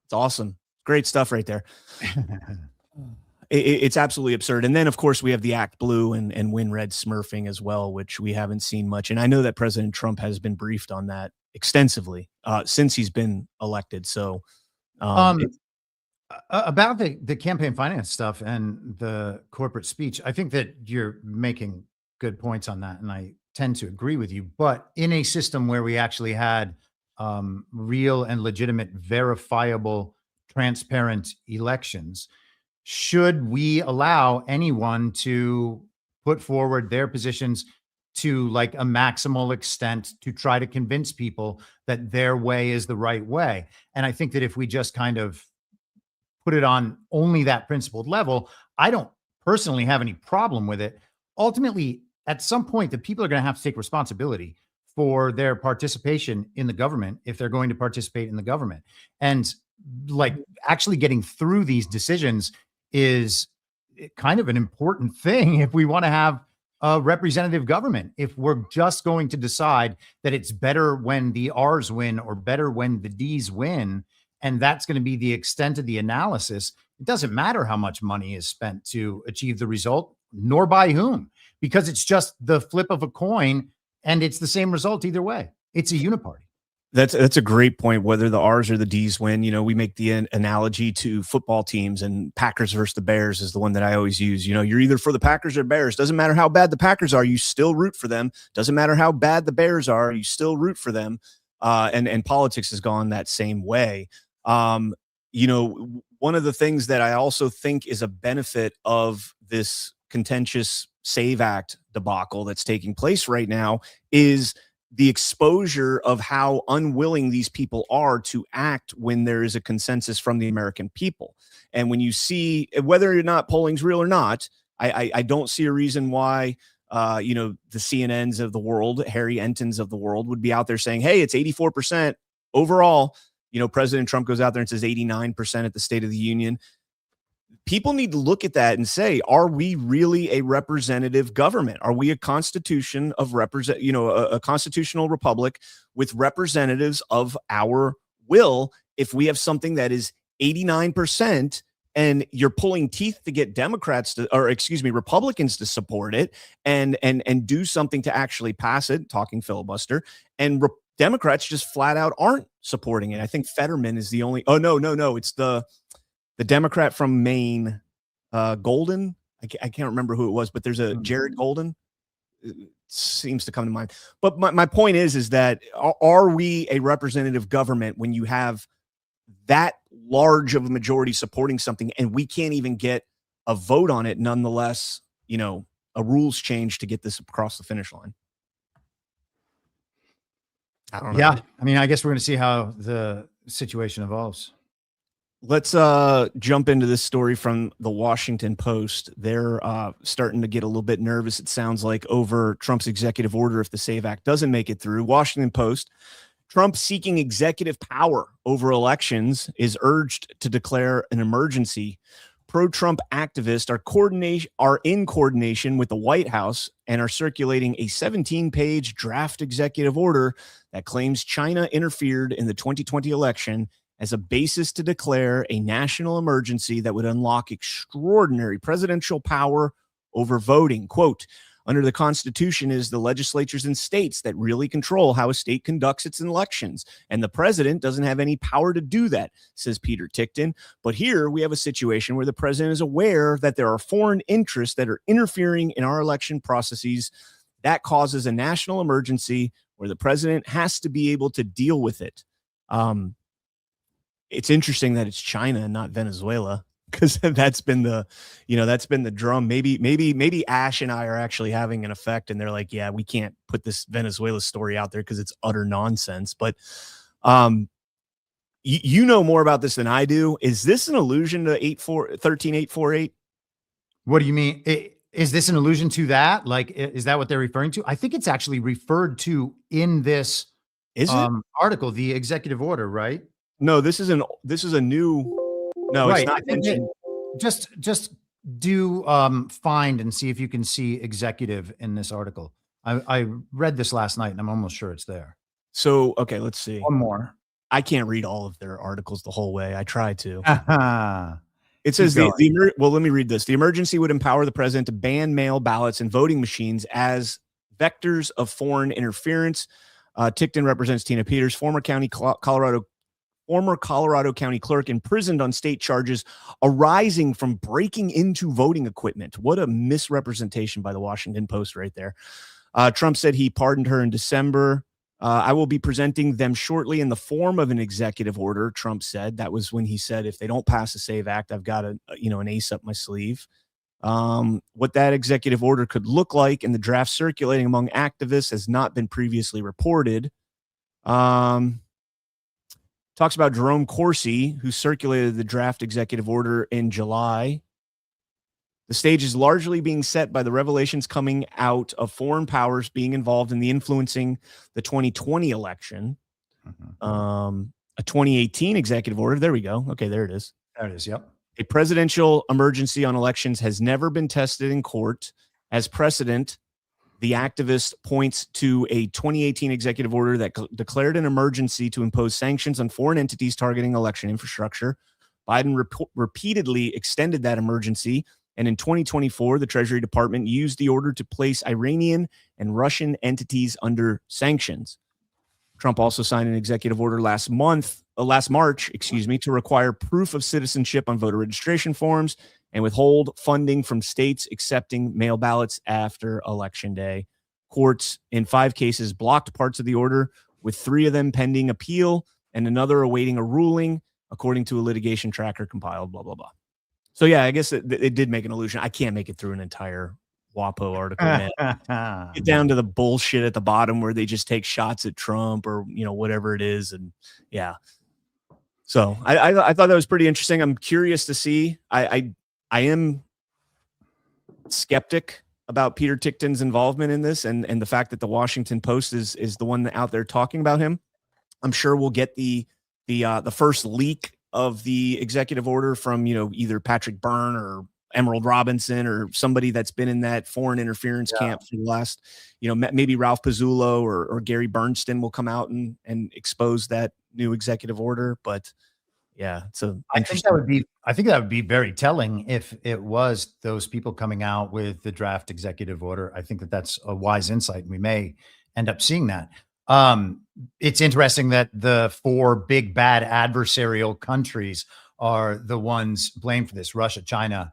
It's awesome. Great stuff right there. It's absolutely absurd. And then, of course, we have the Act Blue and Win Red smurfing as well, which we haven't seen much. And I know that President Trump has been briefed on that extensively since he's been elected. So about the campaign finance stuff and the corporate speech, I think that you're making good points on that, and I tend to agree with you. But in a system where we actually had real and legitimate, verifiable, transparent elections, should we allow anyone to put forward their positions to like a maximal extent to try to convince people that their way is the right way? And I think that if we just kind of put it on only that principled level, I don't personally have any problem with it. Ultimately, at some point, the people are going to have to take responsibility for their participation in the government if they're going to participate in the government. And like actually getting through these decisions is kind of an important thing if we want to have a representative government. If we're just going to decide that it's better when the R's win or better when the D's win, and that's going to be the extent of the analysis, it doesn't matter how much money is spent to achieve the result, nor by whom, because it's just the flip of a coin and it's the same result either way. It's a uniparty. That's a great point. Whether the R's or the D's win, you know, we make the analogy to football teams, and Packers versus the Bears is the one that I always use. You know, you're either for the Packers or Bears. Doesn't matter how bad the Packers are, you still root for them. Doesn't matter how bad the Bears are, you still root for them. And politics has gone that same way. You know, one of the things that I also think is a benefit of this contentious SAVE Act debacle that's taking place right now is the exposure of how unwilling these people are to act when there is a consensus from the American people. And when you see, whether or not polling's real or not, I don't see a reason why, you know, the CNNs of the world, Harry Entons of the world would be out there saying, hey, it's 84% overall. You know, President Trump goes out there and says 89% at the State of the Union. People need to look at that and say, are we really a representative government? Are we a constitution of a constitutional republic with representatives of our will? If we have something that is 89% and you're pulling teeth to get Republicans to support it and do something to actually pass it, talking filibuster, and Democrats just flat out aren't supporting it. I think Fetterman is the only, it's the Democrat from Maine, Golden. I can't remember who it was, but there's a Jared Golden. It seems to come to mind. But my point is that are we a representative government when you have that large of a majority supporting something and we can't even get a vote on it, nonetheless, you know, a rules change to get this across the finish line? I don't know. Yeah. I mean, I guess we're going to see how the situation evolves. Let's jump into this story from the Washington Post. They're starting to get a little bit nervous, it sounds like, over Trump's executive order if the SAVE Act doesn't make it through. Washington Post: Trump seeking executive power over elections is urged to declare an emergency. Pro-Trump activists are in coordination with the White House and are circulating a 17-page draft executive order that claims China interfered in the 2020 election as a basis to declare a national emergency that would unlock extraordinary presidential power over voting. Quote, under the Constitution, it is the legislatures and states that really control how a state conducts its elections, and the president doesn't have any power to do that, says Peter Tickton. But here we have a situation where the president is aware that there are foreign interests that are interfering in our election processes. That causes a national emergency where the president has to be able to deal with it. It's interesting that it's China and not Venezuela, because that's been the drum. Maybe Ash and I are actually having an effect, and they're like, yeah, we can't put this Venezuela story out there because it's utter nonsense. But you know more about this than I do. Is this an allusion to 13848? What do you mean? Is this an allusion to that? Like, is that what they're referring to? I think it's actually referred to in this article, the executive order, right? No, this is a new. No, right. it's not mentioned. Just do find and see if you can see executive in this article. I read this last night and I'm almost sure it's there. So, okay, let's see. One more. I can't read all of their articles the whole way. I try to. It says well, let me read this. The emergency would empower the president to ban mail ballots and voting machines as vectors of foreign interference. Tickton represents Tina Peters, former Colorado County clerk, imprisoned on state charges arising from breaking into voting equipment. What a misrepresentation by the Washington Post right there. Trump said he pardoned her in December. I will be presenting them shortly in the form of an executive order, Trump said. That was when he said, if they don't pass the SAVE Act, I've got an ace up my sleeve. What that executive order could look like in the draft circulating among activists has not been previously reported. Talks about Jerome Corsi, who circulated the draft executive order in July. The stage is largely being set by the revelations coming out of foreign powers being involved in the influencing the 2020 election. A 2018 executive order. There we go. Okay, there it is. There it is. Yep. A presidential emergency on elections has never been tested in court. As precedent, the activist points to a 2018 executive order that declared an emergency to impose sanctions on foreign entities targeting election infrastructure. Biden repeatedly extended that emergency, and in 2024, the Treasury Department used the order to place Iranian and Russian entities under sanctions. Trump also signed an executive order last March, to require proof of citizenship on voter registration forms and withhold funding from states accepting mail ballots after Election Day. Courts in 5 cases blocked parts of the order, with 3 of them pending appeal and another awaiting a ruling, according to a litigation tracker compiled, blah, blah, blah. So, yeah, I guess it did make an allusion. I can't make it through an entire WAPO article, man. Get down to the bullshit at the bottom where they just take shots at Trump or, whatever it is. And, yeah. So I thought that was pretty interesting. I'm curious to see. I am skeptic about Peter Tickton's involvement in this and the fact that the Washington Post is the one out there talking about him. I'm sure we'll get the first leak of the executive order from, either Patrick Byrne or Emerald Robinson or somebody that's been in that foreign interference camp for the last, maybe Ralph Pizzullo or Gary Bernstein will come out and expose that new executive order. But yeah, I think that would be very telling if it was those people coming out with the draft executive order. I think that's a wise insight. We may end up seeing that. It's interesting that the 4 big bad adversarial countries are the ones blamed for this: Russia, China,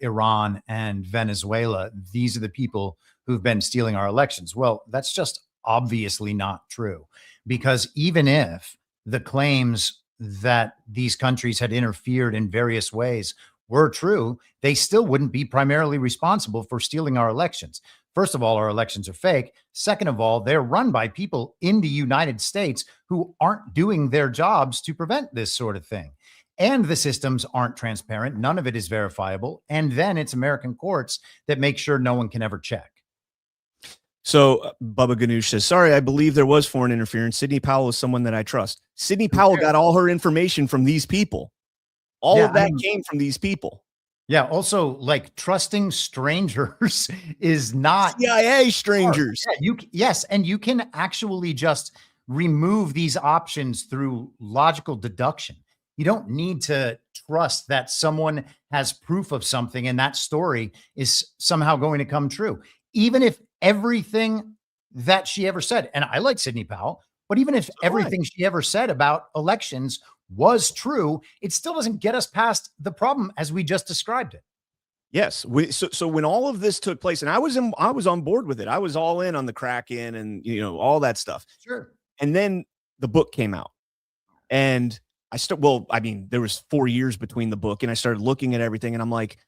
Iran, and Venezuela. These are the people who've been stealing our elections. Well, that's just obviously not true, because even if the claims that these countries had interfered in various ways were true, they still wouldn't be primarily responsible for stealing our elections. First of all, our elections are fake. Second of all, they're run by people in the United States who aren't doing their jobs to prevent this sort of thing. And the systems aren't transparent. None of it is verifiable. And then it's American courts that make sure no one can ever check. So Bubba Ganoush says, sorry, I believe there was foreign interference. Sidney Powell is someone that I trust. Sidney Powell got all her information from these people. All of that came from these people. Yeah. Also, like, trusting strangers is not CIA strangers. Yeah, yes. And you can actually just remove these options through logical deduction. You don't need to trust that someone has proof of something and that story is somehow going to come true. Even if everything that she ever said, and I like Sidney Powell, but even if everything she ever said about elections was true, it still doesn't get us past the problem as we just described it. Yes. So when all of this took place, and I was on board with it, I was all in on the crack-in and, all that stuff. Sure. And then the book came out, and there was 4 years between the book, and I started looking at everything, and I'm like,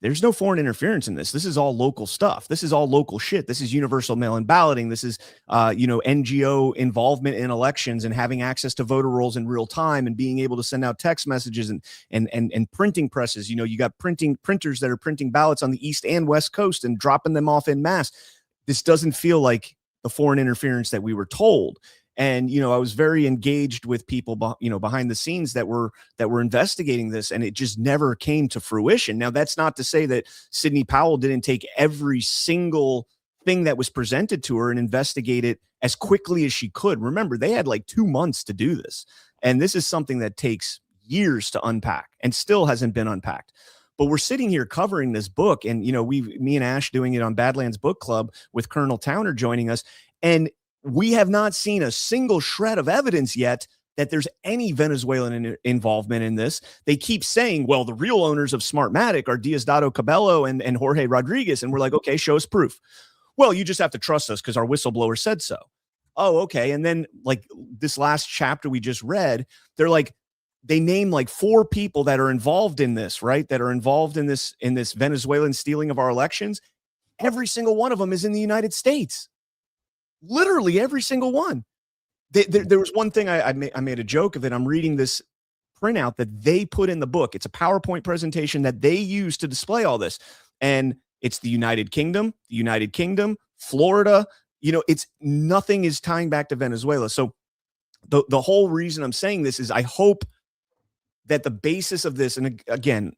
there's no foreign interference in this. This is all local stuff. This is all local shit. This is universal mail-in balloting. This is, NGO involvement in elections and having access to voter rolls in real time and being able to send out text messages and printing presses. You got printers that are printing ballots on the East and West Coast and dropping them off en masse. This doesn't feel like the foreign interference that we were told. And, I was very engaged with people, behind the scenes that were investigating this, and it just never came to fruition. Now, that's not to say that Sidney Powell didn't take every single thing that was presented to her and investigate it as quickly as she could. Remember, they had like 2 months to do this. And this is something that takes years to unpack and still hasn't been unpacked. But we're sitting here covering this book, and, me and Ash doing it on Badlands Book Club with Colonel Towner joining us. And we have not seen a single shred of evidence yet that there's any Venezuelan involvement in this. They keep saying, well, the real owners of Smartmatic are Diosdado Cabello and Jorge Rodriguez. And we're like, okay, show us proof. Well, you just have to trust us because our whistleblower said so. Oh, okay. And then, like, this last chapter we just read, they name like 4 people that are involved in this, right? That are involved in this Venezuelan stealing of our elections. Every single one of them is in the United States. Literally every single one. There was one thing I made a joke of it. I'm reading this printout that they put in the book. It's a PowerPoint presentation that they use to display all this. And it's the United Kingdom, Florida. It's nothing is tying back to Venezuela. So the whole reason I'm saying this is I hope that the basis of this, and again,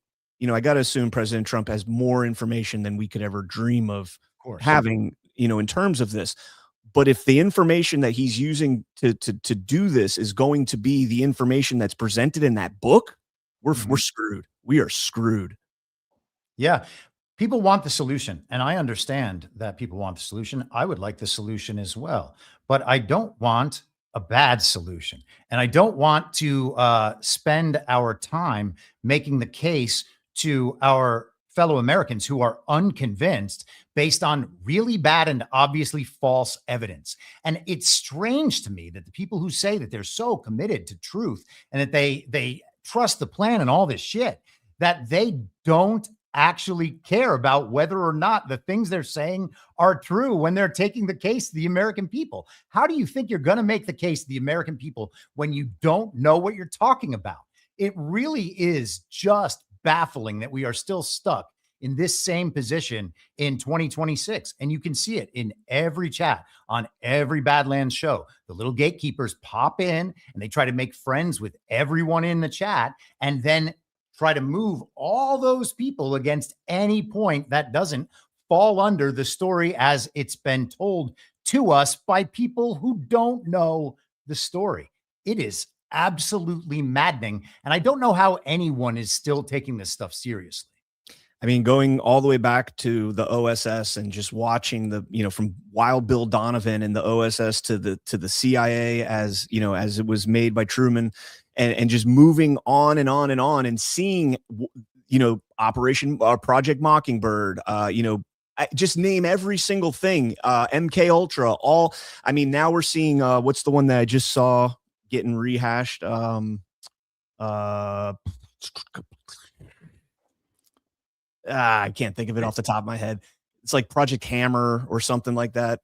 I got to assume President Trump has more information than we could ever dream of having, in terms of this. But if the information that he's using to do this is going to be the information that's presented in that book, we're screwed. We are screwed. Yeah. People want the solution. And I understand that people want the solution. I would like the solution as well. But I don't want a bad solution. And I don't want to spend our time making the case to our fellow Americans who are unconvinced based on really bad and obviously false evidence. And it's strange to me that the people who say that they're so committed to truth and that they trust the plan and all this shit, that they don't actually care about whether or not the things they're saying are true when they're taking the case to the American people. How do you think you're going to make the case to the American people when you don't know what you're talking about? It really is just baffling that we are still stuck in this same position in 2026. And you can see it in every chat on every Badlands show. The little gatekeepers pop in and they try to make friends with everyone in the chat and then try to move all those people against any point that doesn't fall under the story as it's been told to us by people who don't know the story. It is absolutely maddening. And I don't know how anyone is still taking this stuff seriously. I mean, going all the way back to the OSS and just watching from Wild Bill Donovan and the OSS to the CIA as it was made by Truman, and just moving on and on and on and seeing, Operation Project Mockingbird, just name every single thing, MK Ultra, now we're seeing, what's the one that I just saw getting rehashed? I can't think of it off the top of my head. It's like Project Hammer or something like that.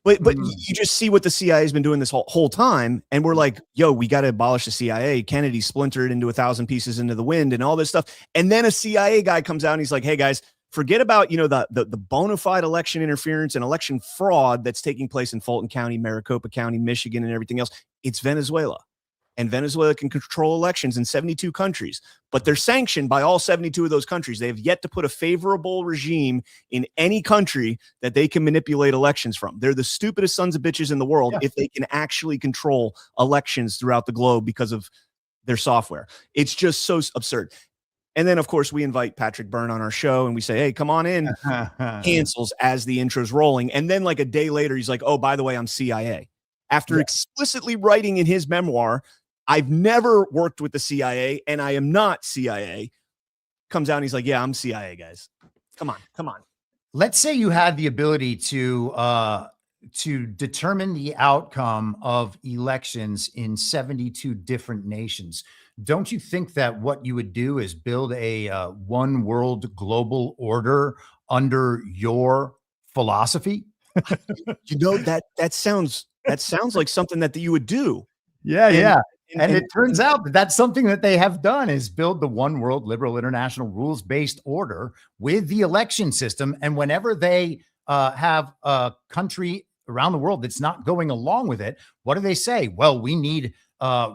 But you just see what the CIA has been doing this whole time, and we're like, yo, we got to abolish the CIA. Kennedy splintered into 1,000 pieces into the wind and all this stuff. And then a CIA guy comes out and he's like, hey guys, forget about, you know, the bona fide election interference and election fraud that's taking place in Fulton County, Maricopa County, Michigan, and everything else. It's Venezuela. And Venezuela can control elections in 72 countries, but they're sanctioned by all 72 of those countries. They have yet to put a favorable regime in any country that they can manipulate elections from. They're the stupidest sons of bitches in the world if they can actually control elections throughout the globe because of their software. It's just so absurd. And then, of course, we invite Patrick Byrne on our show and we say, hey, come on in. Cancels as the intro's rolling. And then like a day later, he's like, oh, by the way, I'm CIA. After explicitly writing in his memoir, I've never worked with the CIA and I am not CIA. Comes out and he's like, yeah, I'm CIA, guys. Come on. Let's say you had the ability to determine the outcome of elections in 72 different nations. Don't you think that what you would do is build a one world global order under your philosophy? You know, that sounds like something that you would do. Yeah. And it turns out that that's something that they have done, is build the one world liberal international rules-based order with the election system. And whenever they have a country around the world that's not going along with it, what do they say? Well, we need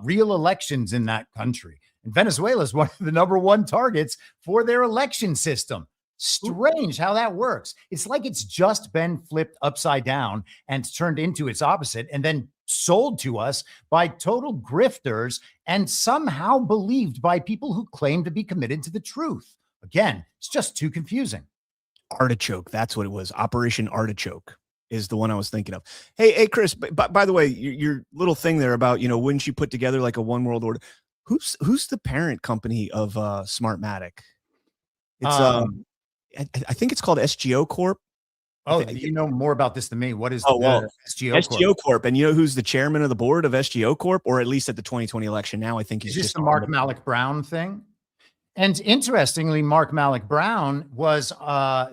real elections in that country. And Venezuela is one of the #1 targets for their election system. Strange how that works. It's like it's just been flipped upside down and turned into its opposite, and then sold to us by total grifters and somehow believed by people who claim to be committed to the truth. Again, it's just too confusing. Artichoke. That's what it was. Operation Artichoke is the one I was thinking of. Hey, Chris, by the way, your little thing there about, you know, wouldn't you put together like a one world order? Who's the parent company of Smartmatic? It's I think it's called SGO Corp. Oh, you know more about this than me. What is SGO Corp? And you know who's the chairman of the board of SGO Corp, or at least at the 2020 election now? I think he's just just the Mark Malloch Brown thing. And interestingly, Mark Malloch Brown was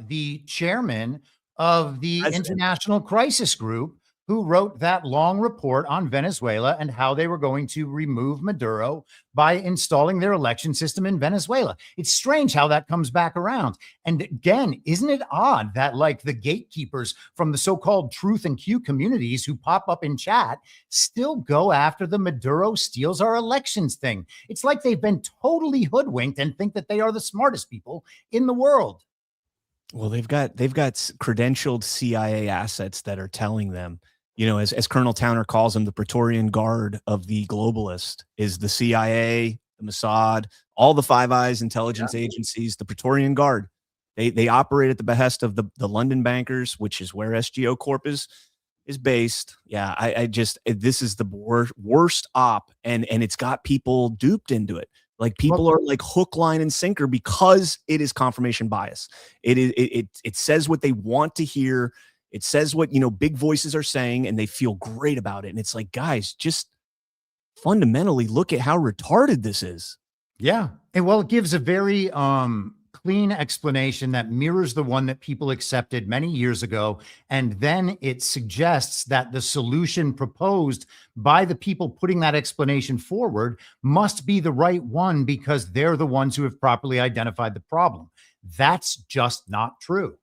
the chairman of the International Crisis Group, who wrote that long report on Venezuela and how they were going to remove Maduro by installing their election system in Venezuela. It's strange how that comes back around. And again, isn't it odd that like the gatekeepers from the so-called Truth and Q communities who pop up in chat still go after the Maduro steals our elections thing? It's like they've been totally hoodwinked and think that they are the smartest people in the world. Well, they've got credentialed CIA assets that are telling them, you know, as Colonel Towner calls them, the Praetorian Guard of the globalist is the CIA, the Mossad, all the Five Eyes intelligence agencies, the Praetorian Guard. They operate at the behest of the London bankers, which is where SGO Corp is based. Yeah, I just, this is the worst op, and it's got people duped into it. Like people are like hook, line, and sinker because it is confirmation bias. It says what they want to hear. It says what, you know, big voices are saying, and they feel great about it. And it's like, guys, just fundamentally look at how retarded this is. Yeah. And well, it gives a very clean explanation that mirrors the one that people accepted many years ago. And then it suggests that the solution proposed by the people putting that explanation forward must be the right one because they're the ones who have properly identified the problem. That's just not true.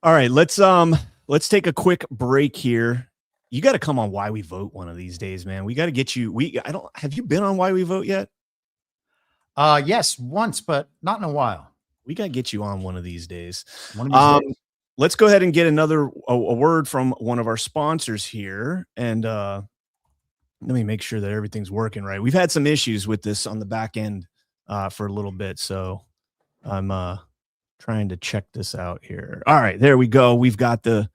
All right, let's take a quick break here. You got to come on Why We Vote one of these days, man. We got to get you. Have you been on Why We Vote yet? Yes, once, but not in a while. We got to get you on one of these days. Let's go ahead and get a word from one of our sponsors here, and let me make sure that everything's working right. We've had some issues with this on the back end for a little bit, so I'm trying to check this out here. All right, there we go. We've got the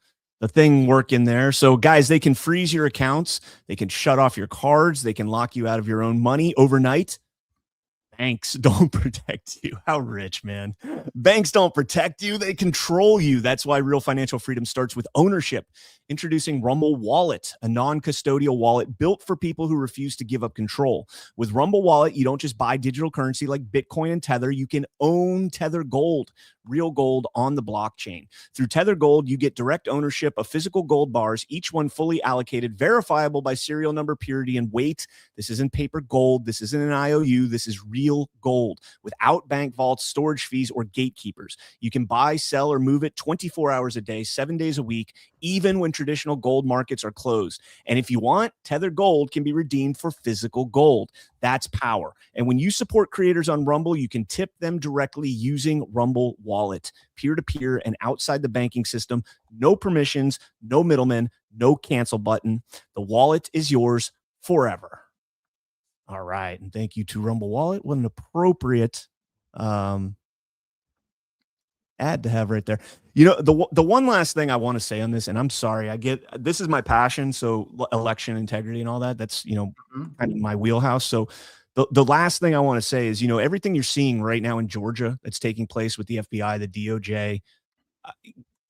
thing working there. So guys, they can freeze your accounts. They can shut off your cards. They can lock you out of your own money overnight. banks don't protect you. How rich, man. Banks don't protect you. They control you. That's why real financial freedom starts with ownership. Introducing Rumble Wallet, a non-custodial wallet built for people who refuse to give up control. With Rumble Wallet, you don't just buy digital currency like Bitcoin and Tether. You can own Tether Gold, real gold on the blockchain. Through Tether Gold, you get direct ownership of physical gold bars, each one fully allocated, verifiable by serial number, purity, and weight. This isn't paper gold. This isn't an IOU. This is real gold without bank vaults, storage fees, or gatekeepers. You can buy, sell, or move it 24 hours a day, 7 days a week, even when traditional gold markets are closed. And if you want, Tether Gold can be redeemed for physical gold. That's power. And when you support creators on Rumble, you can tip them directly using Rumble Wallet, peer-to-peer and outside the banking system. No permissions, no middlemen, no cancel button. The wallet is yours forever. All right. And thank you to Rumble Wallet. What an appropriate ad to have right there. You know, the one last thing I want to say on this, and I'm sorry, this is my passion. So election integrity and all that, that's, you know, kind of my wheelhouse. So the last thing I want to say is, you know, everything you're seeing right now in Georgia that's taking place with the FBI, the DOJ,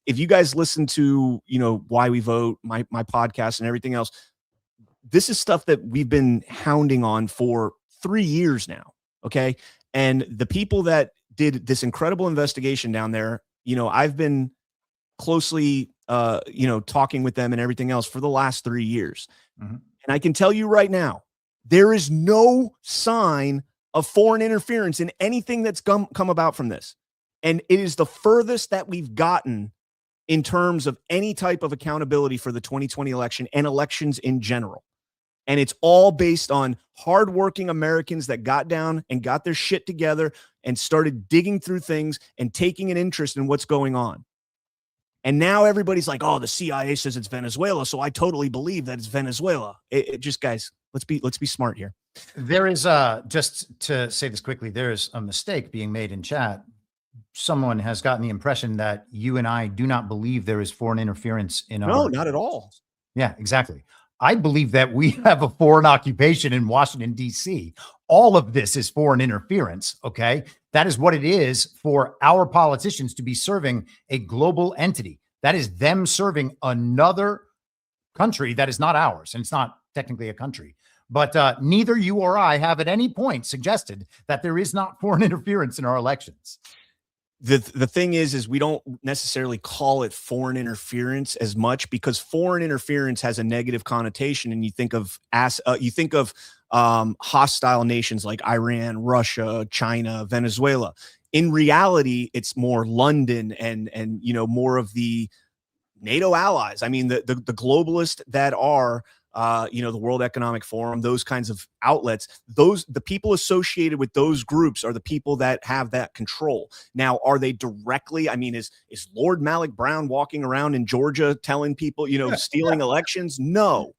if you guys listen to, you know, Why We Vote, my podcast and everything else, this is stuff that we've been hounding on for 3 years now. Okay. And the people that did this incredible investigation down there, you know, I've been closely, you know, talking with them and everything else for the last 3 years. And I can tell you right now, there is no sign of foreign interference in anything that's come about from this. And it is the furthest that we've gotten in terms of any type of accountability for the 2020 election and elections in general. And it's all based on hardworking Americans that got down and got their shit together and started digging through things and taking an interest in what's going on. And now everybody's like, oh, the CIA says it's Venezuela, so I totally believe that it's Venezuela. It just, guys, let's be smart here. There is, just to say this quickly, there is a mistake being made in chat. Someone has gotten the impression that you and I do not believe there is foreign interference in our... No, not at all. Yeah, exactly. I believe that we have a foreign occupation in Washington, D.C. All of this is foreign interference, okay? That is what it is for our politicians to be serving a global entity. That is them serving another country that is not ours, and it's not technically a country. But neither you or I have at any point suggested that there is not foreign interference in our elections. The thing is we don't necessarily call it foreign interference as much because foreign interference has a negative connotation, and you think of hostile nations like Iran, Russia, China, Venezuela. In reality, it's more London and you know, more of the NATO allies. I mean, the globalists that are you know, the World Economic Forum, those kinds of outlets, the people associated with those groups are the people that have that control. Now, are they directly, I mean, is Lord Malik Brown walking around in Georgia telling people, you know, stealing elections? No.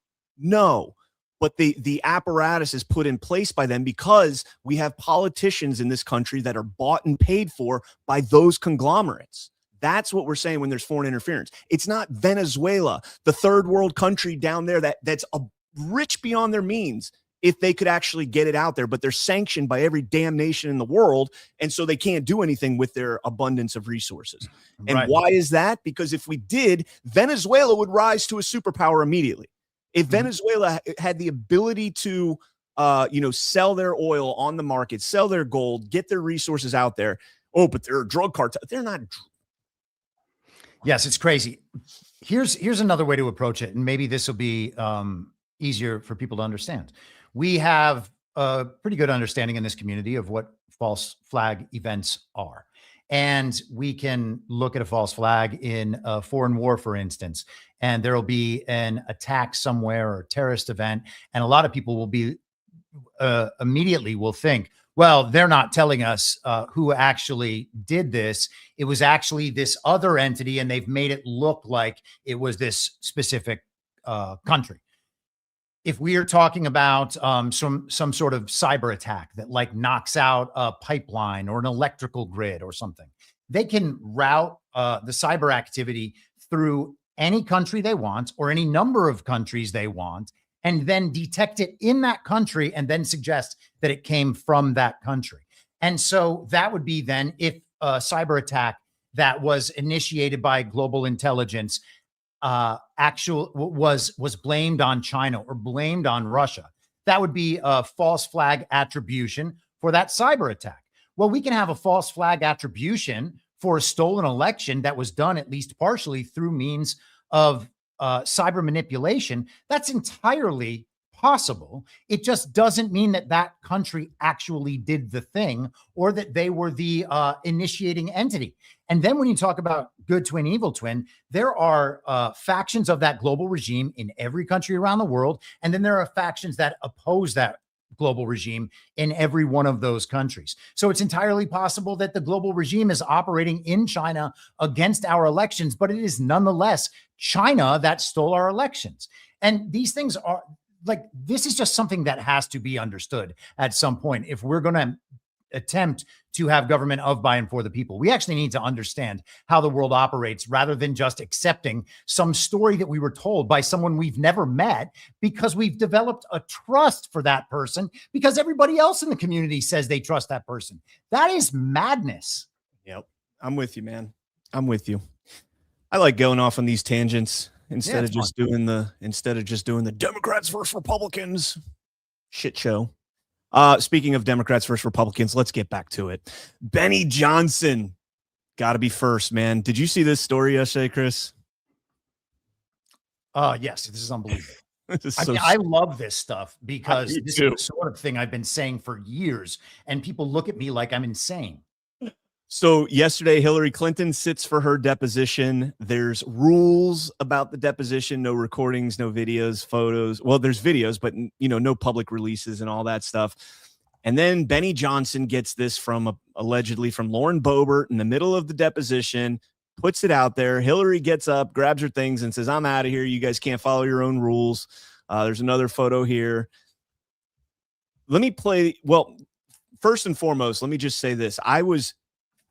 But the apparatus is put in place by them because we have politicians in this country that are bought and paid for by those conglomerates. That's what we're saying when there's foreign interference. It's not Venezuela, the third world country down there that's rich beyond their means if they could actually get it out there, but they're sanctioned by every damn nation in the world, and so they can't do anything with their abundance of resources. And why is that? Because if we did, Venezuela would rise to a superpower immediately. If Venezuela had the ability to you know, sell their oil on the market, sell their gold, get their resources out there. Oh, but they're a drug cartel. They're not. Yes, it's crazy. Here's another way to approach it, and maybe this will be easier for people to understand. We have a pretty good understanding in this community of what false flag events are. And we can look at a false flag in a foreign war, for instance, and there will be an attack somewhere or a terrorist event. And a lot of people will be immediately will think, well, they're not telling us who actually did this. It was actually this other entity, and they've made it look like it was this specific country. If we are talking about some sort of cyber attack that like knocks out a pipeline or an electrical grid or something, they can route the cyber activity through any country they want or any number of countries they want and then detect it in that country and then suggest that it came from that country. And so that would be then if a cyber attack that was initiated by global intelligence was blamed on China or blamed on Russia. That would be a false flag attribution for that cyber attack. Well, we can have a false flag attribution for a stolen election that was done at least partially through means of cyber manipulation. That's entirely possible. It just doesn't mean that that country actually did the thing or that they were the initiating entity. And then when you talk about good twin, evil twin, there are factions of that global regime in every country around the world. And then there are factions that oppose that global regime in every one of those countries. So it's entirely possible that the global regime is operating in China against our elections, but it is nonetheless China that stole our elections. And these things are like, this is just something that has to be understood at some point. If we're going to attempt to have government of, by, and for the people, we actually need to understand how the world operates rather than just accepting some story that we were told by someone we've never met because we've developed a trust for that person because everybody else in the community says they trust that person. That is madness. Yep. I'm with you, man. I'm with you. I like going off on these tangents instead of just doing the Democrats versus Republicans shit show. Speaking of Democrats versus Republicans, let's get back to it. Benny Johnson, got to be first, man. Did you see this story yesterday, Chris? Yes, this is unbelievable. I love this stuff because this is the sort of thing I've been saying for years, and people look at me like I'm insane. So yesterday, Hillary Clinton sits for her deposition. There's rules about the deposition, no recordings, no videos, photos. Well, there's videos, but no public releases and all that stuff. And then Benny Johnson gets this allegedly from Lauren Boebert in the middle of the deposition, puts it out there. Hillary gets up, grabs her things and says, I'm out of here. You guys can't follow your own rules. There's another photo here. Let me play. Well, first and foremost, let me just say this. I was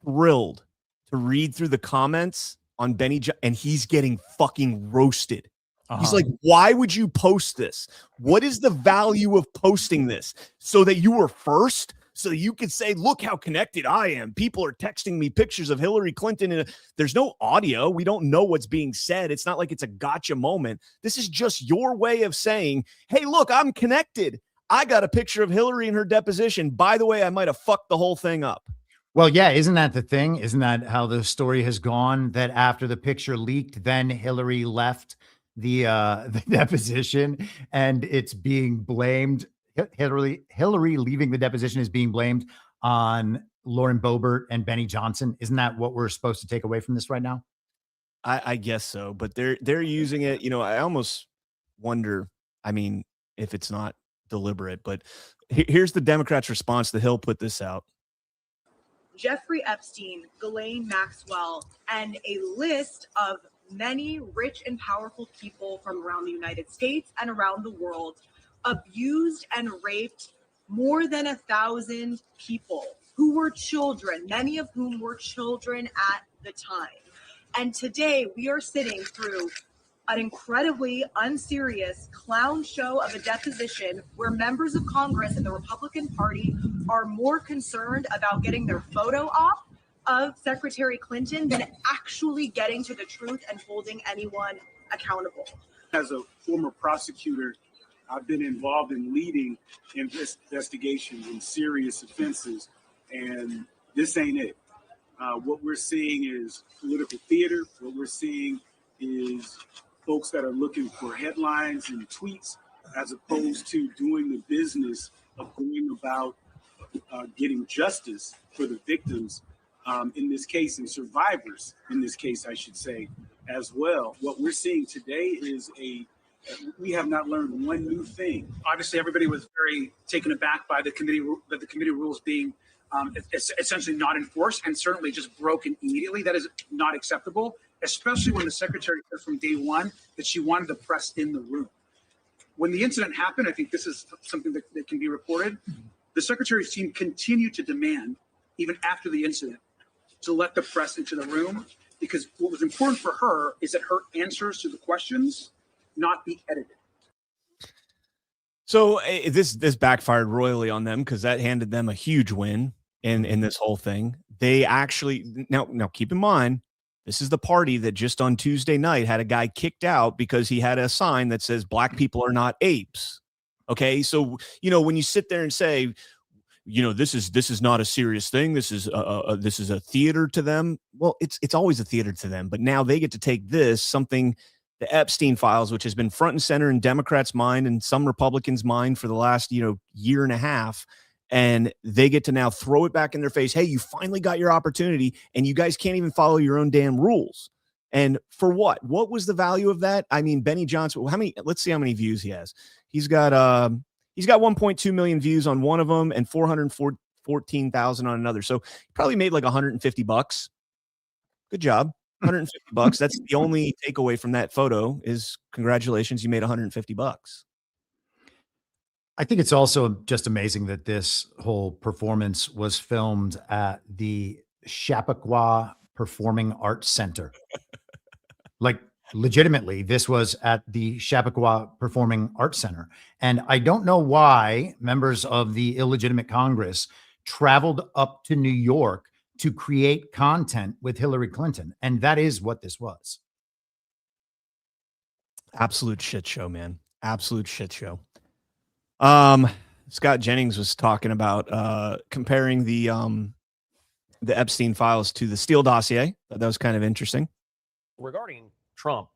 thrilled to read through the comments on Benny, and he's getting fucking roasted. He's like, why would you post this? What is the value of posting this? So that you were first? So you could say, look how connected I am. People are texting me pictures of Hillary Clinton. And there's no audio. We don't know what's being said. It's not like it's a gotcha moment. This is just your way of saying, hey, look, I'm connected. I got a picture of Hillary in her deposition. By the way, I might have fucked the whole thing up. Well, yeah, isn't that the thing? Isn't that how the story has gone? That after the picture leaked, then Hillary left the deposition, and it's being blamed. Hillary leaving the deposition is being blamed on Lauren Boebert and Benny Johnson. Isn't that what we're supposed to take away from this right now? I guess so, but they're using it. I almost wonder. I mean, if it's not deliberate, but here's the Democrats' response. The Hill put this out. Jeffrey Epstein, Ghislaine Maxwell, and a list of many rich and powerful people from around the United States and around the world abused and raped more than 1,000 people who were children, many of whom were children at the time. And today we are sitting through an incredibly unserious clown show of a deposition where members of Congress and the Republican Party are more concerned about getting their photo off of Secretary Clinton than actually getting to the truth and holding anyone accountable. As a former prosecutor, I've been involved in leading investigations in serious offenses, and this ain't it. What we're seeing is political theater. What we're seeing is folks that are looking for headlines and tweets as opposed to doing the business of going about getting justice for the victims in this case, and survivors in this case, I should say, as well. What we're seeing today is we have not learned one new thing. Obviously, everybody was very taken aback by the committee rules being essentially not enforced and certainly just broken immediately. That is not acceptable, especially when the secretary said from day one that she wanted the press in the room. When the incident happened, I think this is something that can be reported. The secretary's team continued to demand, even after the incident, to let the press into the room, because what was important for her is that her answers to the questions not be edited. So this backfired royally on them because that handed them a huge win in this whole thing. They actually now keep in mind, this is the party that just on Tuesday night had a guy kicked out because he had a sign that says black people are not apes. Okay, so when you sit there and say, this is not a serious thing. This is a theater to them. Well, it's always a theater to them, but now they get to take something. The Epstein files, which has been front and center in Democrats' mind and some Republicans' mind for the last, year and a half. And they get to now throw it back in their face. Hey, you finally got your opportunity and you guys can't even follow your own damn rules. And for what? What was the value of that? I mean, Benny Johnson, let's see how many views he has. He's got 1.2 million views on one of them and 414,000 on another. So he probably made like $150. Good job. $150. That's the only takeaway from that photo is congratulations, you made $150. I think it's also just amazing that this whole performance was filmed at the Chappaqua Performing Arts Center. Like legitimately, this was at the Chappaqua Performing Arts Center. And I don't know why members of the illegitimate Congress traveled up to New York to create content with Hillary Clinton. And that is what this was. Absolute shit show, man. Absolute shit show. Scott Jennings was talking about comparing the Epstein files to the Steele dossier. That was kind of interesting. Regarding Trump,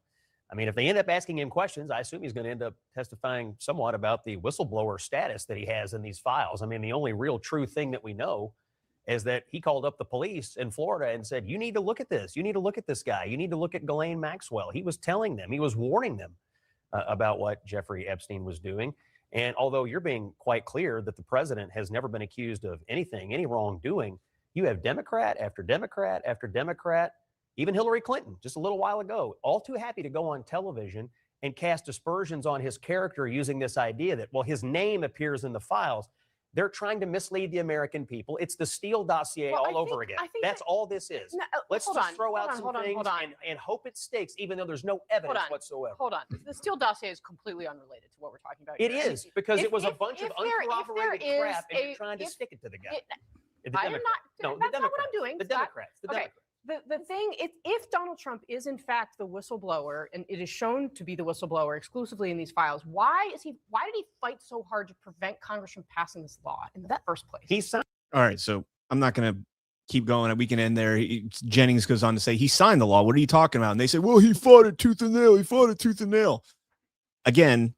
I mean, if they end up asking him questions, I assume he's going to end up testifying somewhat about the whistleblower status that he has in these files. I mean, the only real true thing that we know is that he called up the police in Florida and said, you need to look at this. You need to look at this guy. You need to look at Ghislaine Maxwell. He was telling them, he was warning them about what Jeffrey Epstein was doing. And although you're being quite clear that the president has never been accused of anything, any wrongdoing, you have Democrat after Democrat after Democrat, even Hillary Clinton just a little while ago, all too happy to go on television and cast aspersions on his character using this idea that, well, his name appears in the files. They're trying to mislead the American people. It's the Steele dossier all over again. That's all this is. No, Let's just throw out some things and hope it sticks, even though there's no evidence whatsoever. Hold on. The Steele dossier is completely unrelated to what we're talking about. It is, because it was a bunch of uncorroborated crap, and you're trying to stick it to the guy. That's not what I'm doing. The Democrats. The Democrats. The thing, if Donald Trump is in fact the whistleblower, and it is shown to be the whistleblower exclusively in these files, why did he fight so hard to prevent Congress from passing this law in the first place? All right, so I'm not going to keep going. We can end there. Jennings goes on to say he signed the law. What are you talking about? And they say, well, he fought it tooth and nail. Again,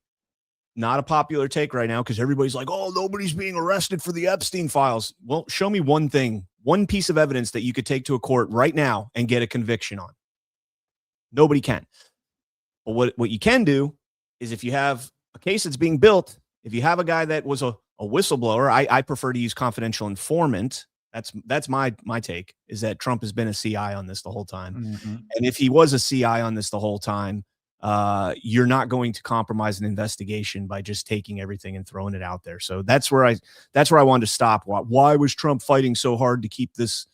not a popular take right now because everybody's like, oh, nobody's being arrested for the Epstein files. Well, show me one thing. One piece of evidence that you could take to a court right now and get a conviction on. Nobody can. But what you can do is if you have a case that's being built, if you have a guy that was a whistleblower, I prefer to use confidential informant. That's my take, is that Trump has been a CI on this the whole time. Mm-hmm. And if he was a CI on this the whole time, you're not going to compromise an investigation by just taking everything and throwing it out there. So that's where I wanted to stop. Why was Trump fighting so hard to keep this,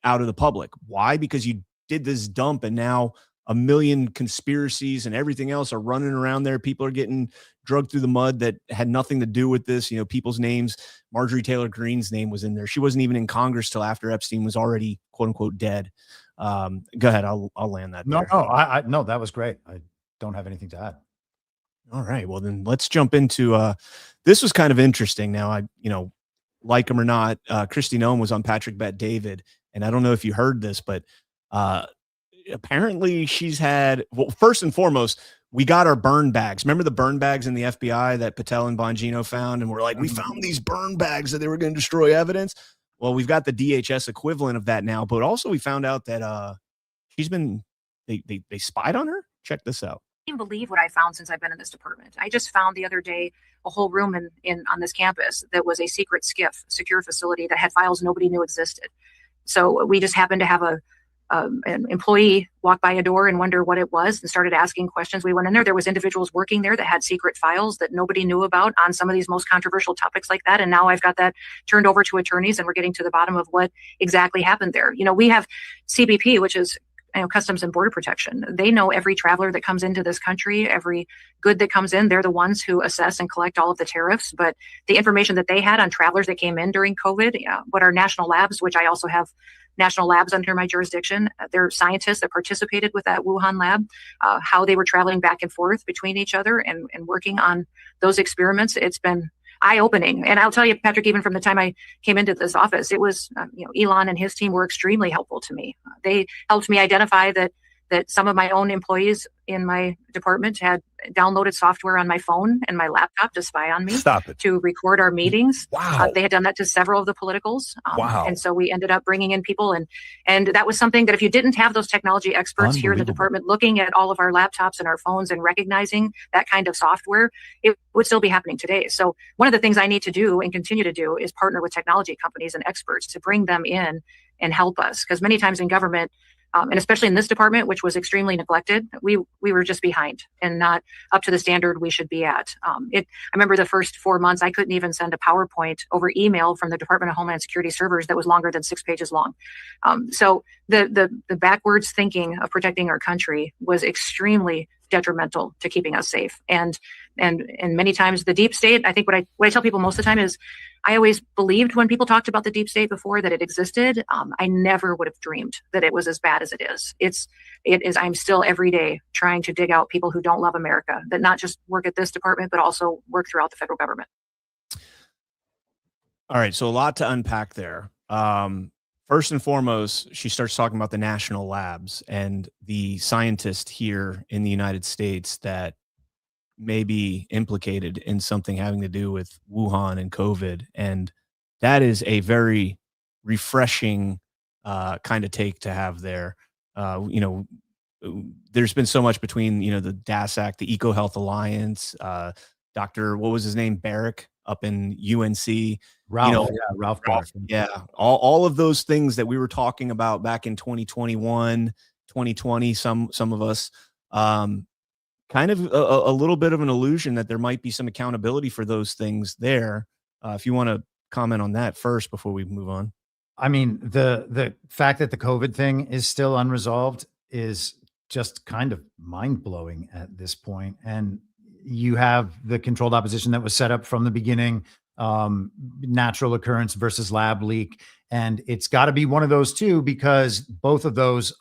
out of the public? Why? Because you did this dump and now a million conspiracies and everything else are running around there. People are getting drugged through the mud that had nothing to do with this. People's names, Marjorie Taylor Greene's name was in there. She wasn't even in Congress till after Epstein was already quote unquote dead. Go ahead. I'll land that. No, that was great. I don't have anything to add. All right. Well, then let's jump into, this was kind of interesting. Now like him or not, Kristi Noem was on Patrick Bet David. And I don't know if you heard this, but, apparently she's had, well, first and foremost, we got our burn bags. Remember the burn bags in the FBI that Patel and Bongino found? And we're like, we found these burn bags that they were going to destroy evidence. Well, we've got the DHS equivalent of that now, but also we found out that she's been, they spied on her. Check this out. I can't believe what I found since I've been in this department. I just found the other day a whole room on this campus that was a secret SCIF, secure facility that had files nobody knew existed. So we just happened to have an employee walk by a door and wonder what it was and started asking questions. We went in there. There was individuals working there that had secret files that nobody knew about on some of these most controversial topics like that. And now I've got that turned over to attorneys and we're getting to the bottom of what exactly happened there. We have CBP, which is Customs and Border Protection. They know every traveler that comes into this country, every good that comes in. They're the ones who assess and collect all of the tariffs. But the information that they had on travelers that came in during COVID, what our national labs, which I also have national labs under my jurisdiction, they're scientists that participated with that Wuhan lab, how they were traveling back and forth between each other and working on those experiments. It's been eye-opening. And I'll tell you, Patrick, even from the time I came into this office, it was, Elon and his team were extremely helpful to me. They helped me identify that some of my own employees in my department had downloaded software on my phone and my laptop to spy on me. Stop it. To record our meetings. Wow. They had done that to several of the politicals. Wow. And so we ended up bringing in people. And that was something that if you didn't have those technology experts here in the department looking at all of our laptops and our phones and recognizing that kind of software, it would still be happening today. So one of the things I need to do and continue to do is partner with technology companies and experts to bring them in and help us. Because many times in government, and especially in this department, which was extremely neglected, we were just behind and not up to the standard we should be at. I remember the first 4 months, I couldn't even send a PowerPoint over email from the Department of Homeland Security servers that was longer than 6 pages long. So the backwards thinking of protecting our country was extremely detrimental to keeping us safe. And many times the deep state, I think what I tell people most of the time is I always believed when people talked about the deep state before that it existed. I never would have dreamed that it was as bad as it is. It is. I'm still every day trying to dig out people who don't love America, that not just work at this department, but also work throughout the federal government. All right. So a lot to unpack there. First and foremost, she starts talking about the national labs and the scientist here in the United States that may be implicated in something having to do with Wuhan and COVID. And that is a very refreshing kind of take to have there. There's been so much between, the DASAC, the Eco Health Alliance, Dr. What was his name? Barrick up in UNC. Ralph, Ralph. Yeah. All of those things that we were talking about back in 2021, 2020, some of us, kind of a little bit of an illusion that there might be some accountability for those things there. If you want to comment on that first before we move on. I mean, the fact that the COVID thing is still unresolved is just kind of mind-blowing at this point. And you have the controlled opposition that was set up from the beginning, natural occurrence versus lab leak. And it's got to be one of those two, because both of those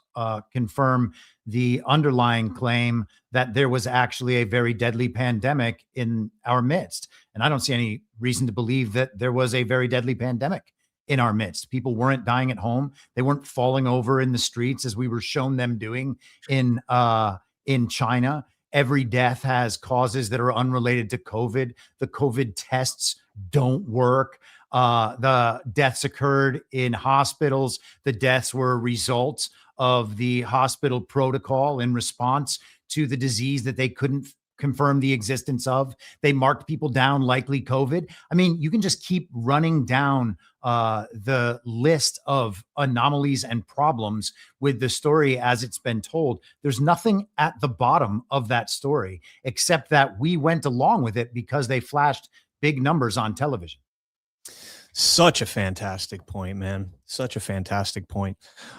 confirm the underlying claim that there was actually a very deadly pandemic in our midst. And I don't see any reason to believe that there was a very deadly pandemic in our midst. People weren't dying at home. They weren't falling over in the streets as we were shown them doing in China. Every death has causes that are unrelated to COVID. The COVID tests don't work. The deaths occurred in hospitals. The deaths were results of the hospital protocol in response to the disease that they couldn't confirm the existence of. They marked people down likely COVID. I mean, you can just keep running down the list of anomalies and problems with the story as it's been told. There's nothing at the bottom of that story except that we went along with it because they flashed big numbers on television. Such a fantastic point, man. Such a fantastic point.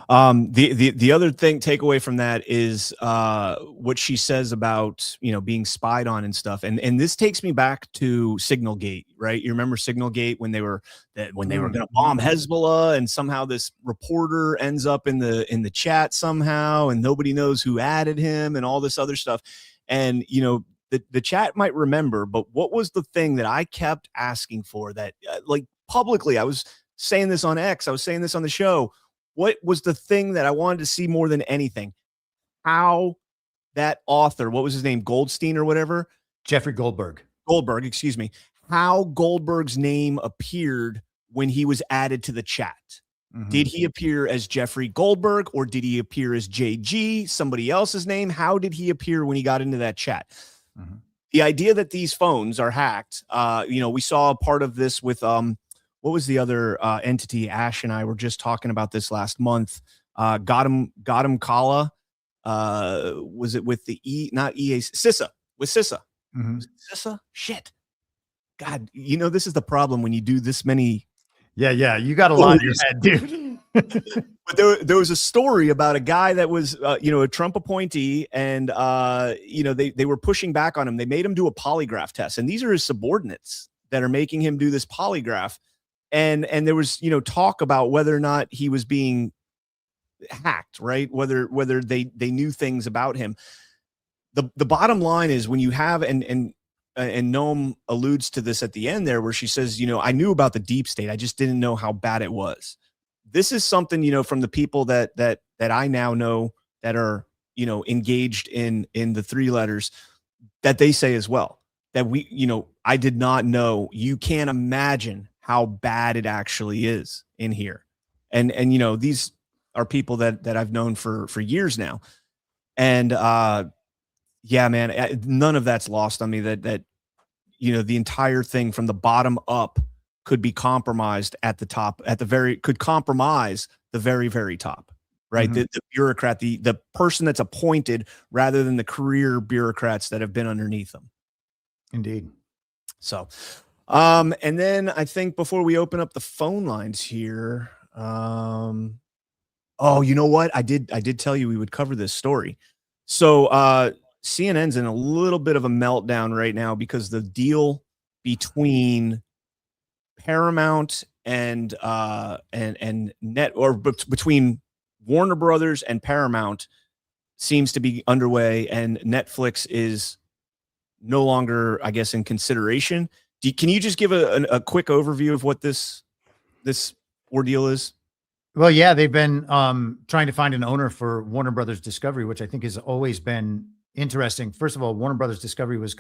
The other thing, takeaway from that is what she says about, being spied on and stuff. And this takes me back to Signalgate, right? You remember Signalgate when they were going to bomb Hezbollah, and somehow this reporter ends up in the chat somehow, and nobody knows who added him and all this other stuff. And, the chat might remember, but what was the thing that I kept asking for that, publicly, I was saying this on X, I was saying this on the show. What was the thing that I wanted to see more than anything? How that author, what was his name? Goldstein or whatever? Jeffrey Goldberg. Goldberg, excuse me. How Goldberg's name appeared when he was added to the chat. Mm-hmm. Did he appear as Jeffrey Goldberg, or did he appear as JG, somebody else's name? How did he appear when he got into that chat? Mm-hmm. The idea that these phones are hacked, we saw a part of this with what was the other entity? Ash and I were just talking about this last month. Gautam Kala. Was it with the not EA? CISA. With CISA. Mm-hmm. CISA? Shit. God, this is the problem when you do this many. Yeah. You got a lot in your head, dude. But there was a story about a guy that was, a Trump appointee, and they were pushing back on him. They made him do a polygraph test, and these are his subordinates that are making him do this polygraph. And there was, talk about whether or not he was being hacked, right? Whether they knew things about him. The bottom line is, when you have and Noam alludes to this at the end there, where she says, I knew about the deep state, I just didn't know how bad it was. This is something, from the people that I now know that are, engaged in the three letters, that they say as well, that I did not know. You can't imagine how bad it actually is in here. And these are people that I've known for years now. And yeah, man, none of that's lost on me, that the entire thing from the bottom up could be compromised at the top, could compromise the very, very top, right? Mm-hmm. The bureaucrat, the person that's appointed, rather than the career bureaucrats that have been underneath them. Indeed. So, and then I think before we open up the phone lines here, oh, you know what? I did tell you we would cover this story. So, CNN's in a little bit of a meltdown right now because the deal between Paramount and between Warner Brothers and Paramount seems to be underway, and Netflix is no longer, I guess, in consideration. Can you just give a quick overview of what this ordeal is? Well, yeah, they've been trying to find an owner for Warner Brothers Discovery, which I think has always been interesting. First of all, Warner Brothers Discovery was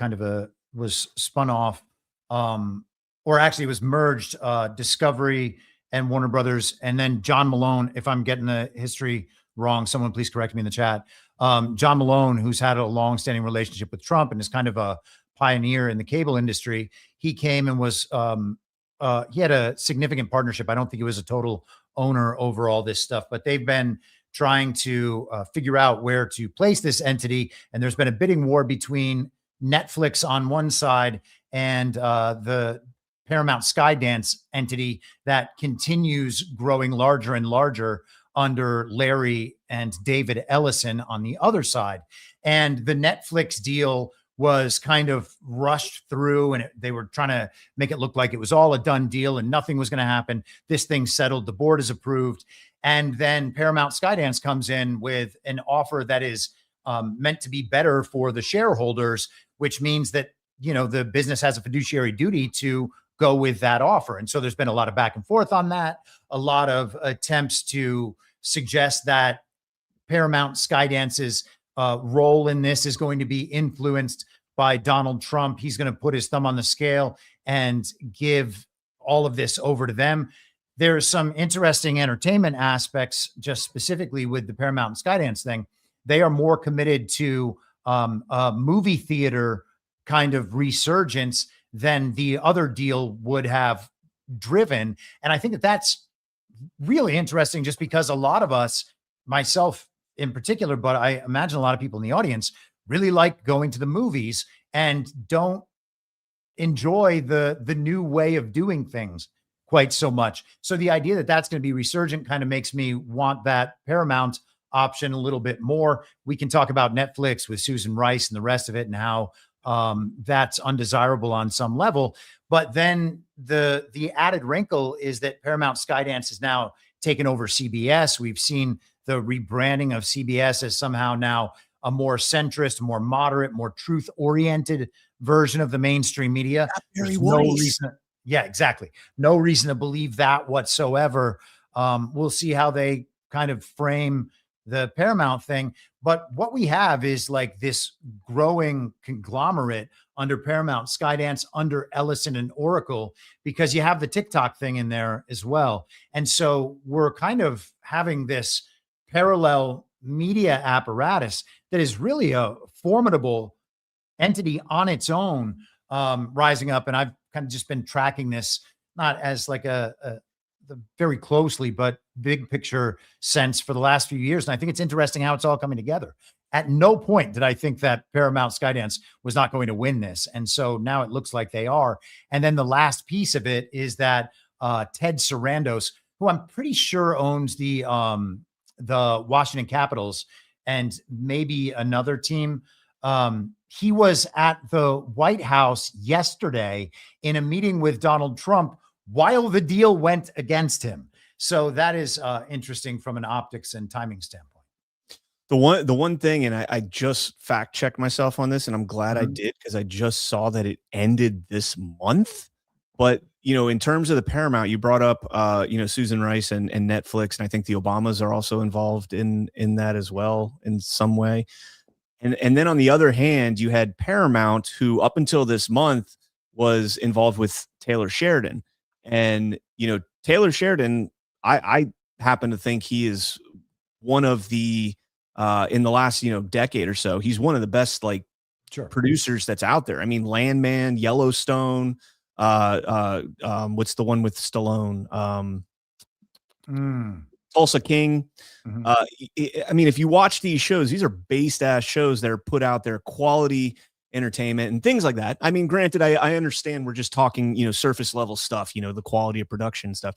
was spun off, or actually was merged, Discovery and Warner Brothers. And then John Malone, if I'm getting the history wrong, someone please correct me in the chat. John Malone, who's had a long-standing relationship with Trump and is kind of a pioneer in the cable industry, he came and was he had a significant partnership. I don't think he was a total owner over all this stuff, but they've been trying to figure out where to place this entity. And there's been a bidding war between Netflix on one side and the Paramount Skydance entity that continues growing larger and larger under Larry and David Ellison on the other side. And the Netflix deal was kind of rushed through, and they were trying to make it look like it was all a done deal and nothing was going to happen. This thing settled, the board is approved. And then Paramount Skydance comes in with an offer that is meant to be better for the shareholders, which means that, the business has a fiduciary duty to go with that offer. And so there's been a lot of back and forth on that, a lot of attempts to suggest that Paramount Skydance's role in this is going to be influenced by Donald Trump. He's going to put his thumb on the scale and give all of this over to them. There's some interesting entertainment aspects, just specifically with the Paramount Skydance thing. They are more committed to a movie theater kind of resurgence than the other deal would have driven. And I think that that's really interesting, just because a lot of us, myself in particular, but I imagine a lot of people in the audience, really like going to the movies and don't enjoy the new way of doing things quite so much. So the idea that that's going to be resurgent kind of makes me want that Paramount option a little bit more. We can talk about Netflix with Susan Rice and the rest of it and how that's undesirable on some level. But then the added wrinkle is that Paramount Skydance is now taken over CBS. We've seen the rebranding of CBS as somehow now a more centrist, more moderate, more truth-oriented version of the mainstream media. There's no reason. Yeah, exactly. No reason to believe that whatsoever. We'll see how they kind of frame the Paramount thing. But what we have is like this growing conglomerate under Paramount Skydance, under Ellison and Oracle, because you have the TikTok thing in there as well. And so we're kind of having this parallel media apparatus that is really a formidable entity on its own, rising up. And I've kind of just been tracking this, not as like the very closely, but big picture sense for the last few years. And I think it's interesting how it's all coming together. At no point did I think that Paramount Skydance was not going to win this. And so now it looks like they are. And then the last piece of it is that Ted Sarandos, who I'm pretty sure owns the Washington Capitals and maybe another team. He was at the White House yesterday in a meeting with Donald Trump while the deal went against him. So that is interesting from an optics and timing standpoint. The one thing, and I just fact checked myself on this, and I'm glad I did, because I just saw that it ended this month. But, you know, in terms of the Paramount, you brought up, you know, Susan Rice and Netflix, and I think the Obamas are also involved in that as well in some way. And then on the other hand, you had Paramount, who up until this month was involved with Taylor Sheridan. And, you know, Taylor Sheridan, I happen to think he is one of the, in the last, you know, decade or so, he's one of the best, like, producers that's out there. I mean, Landman, Yellowstone, what's the one with Stallone? Tulsa King. I mean, if you watch these shows, these are based ass shows that are put out there, quality entertainment and things like that. I mean, granted, I understand we're just talking, you know, surface level stuff, you know, the quality of production stuff,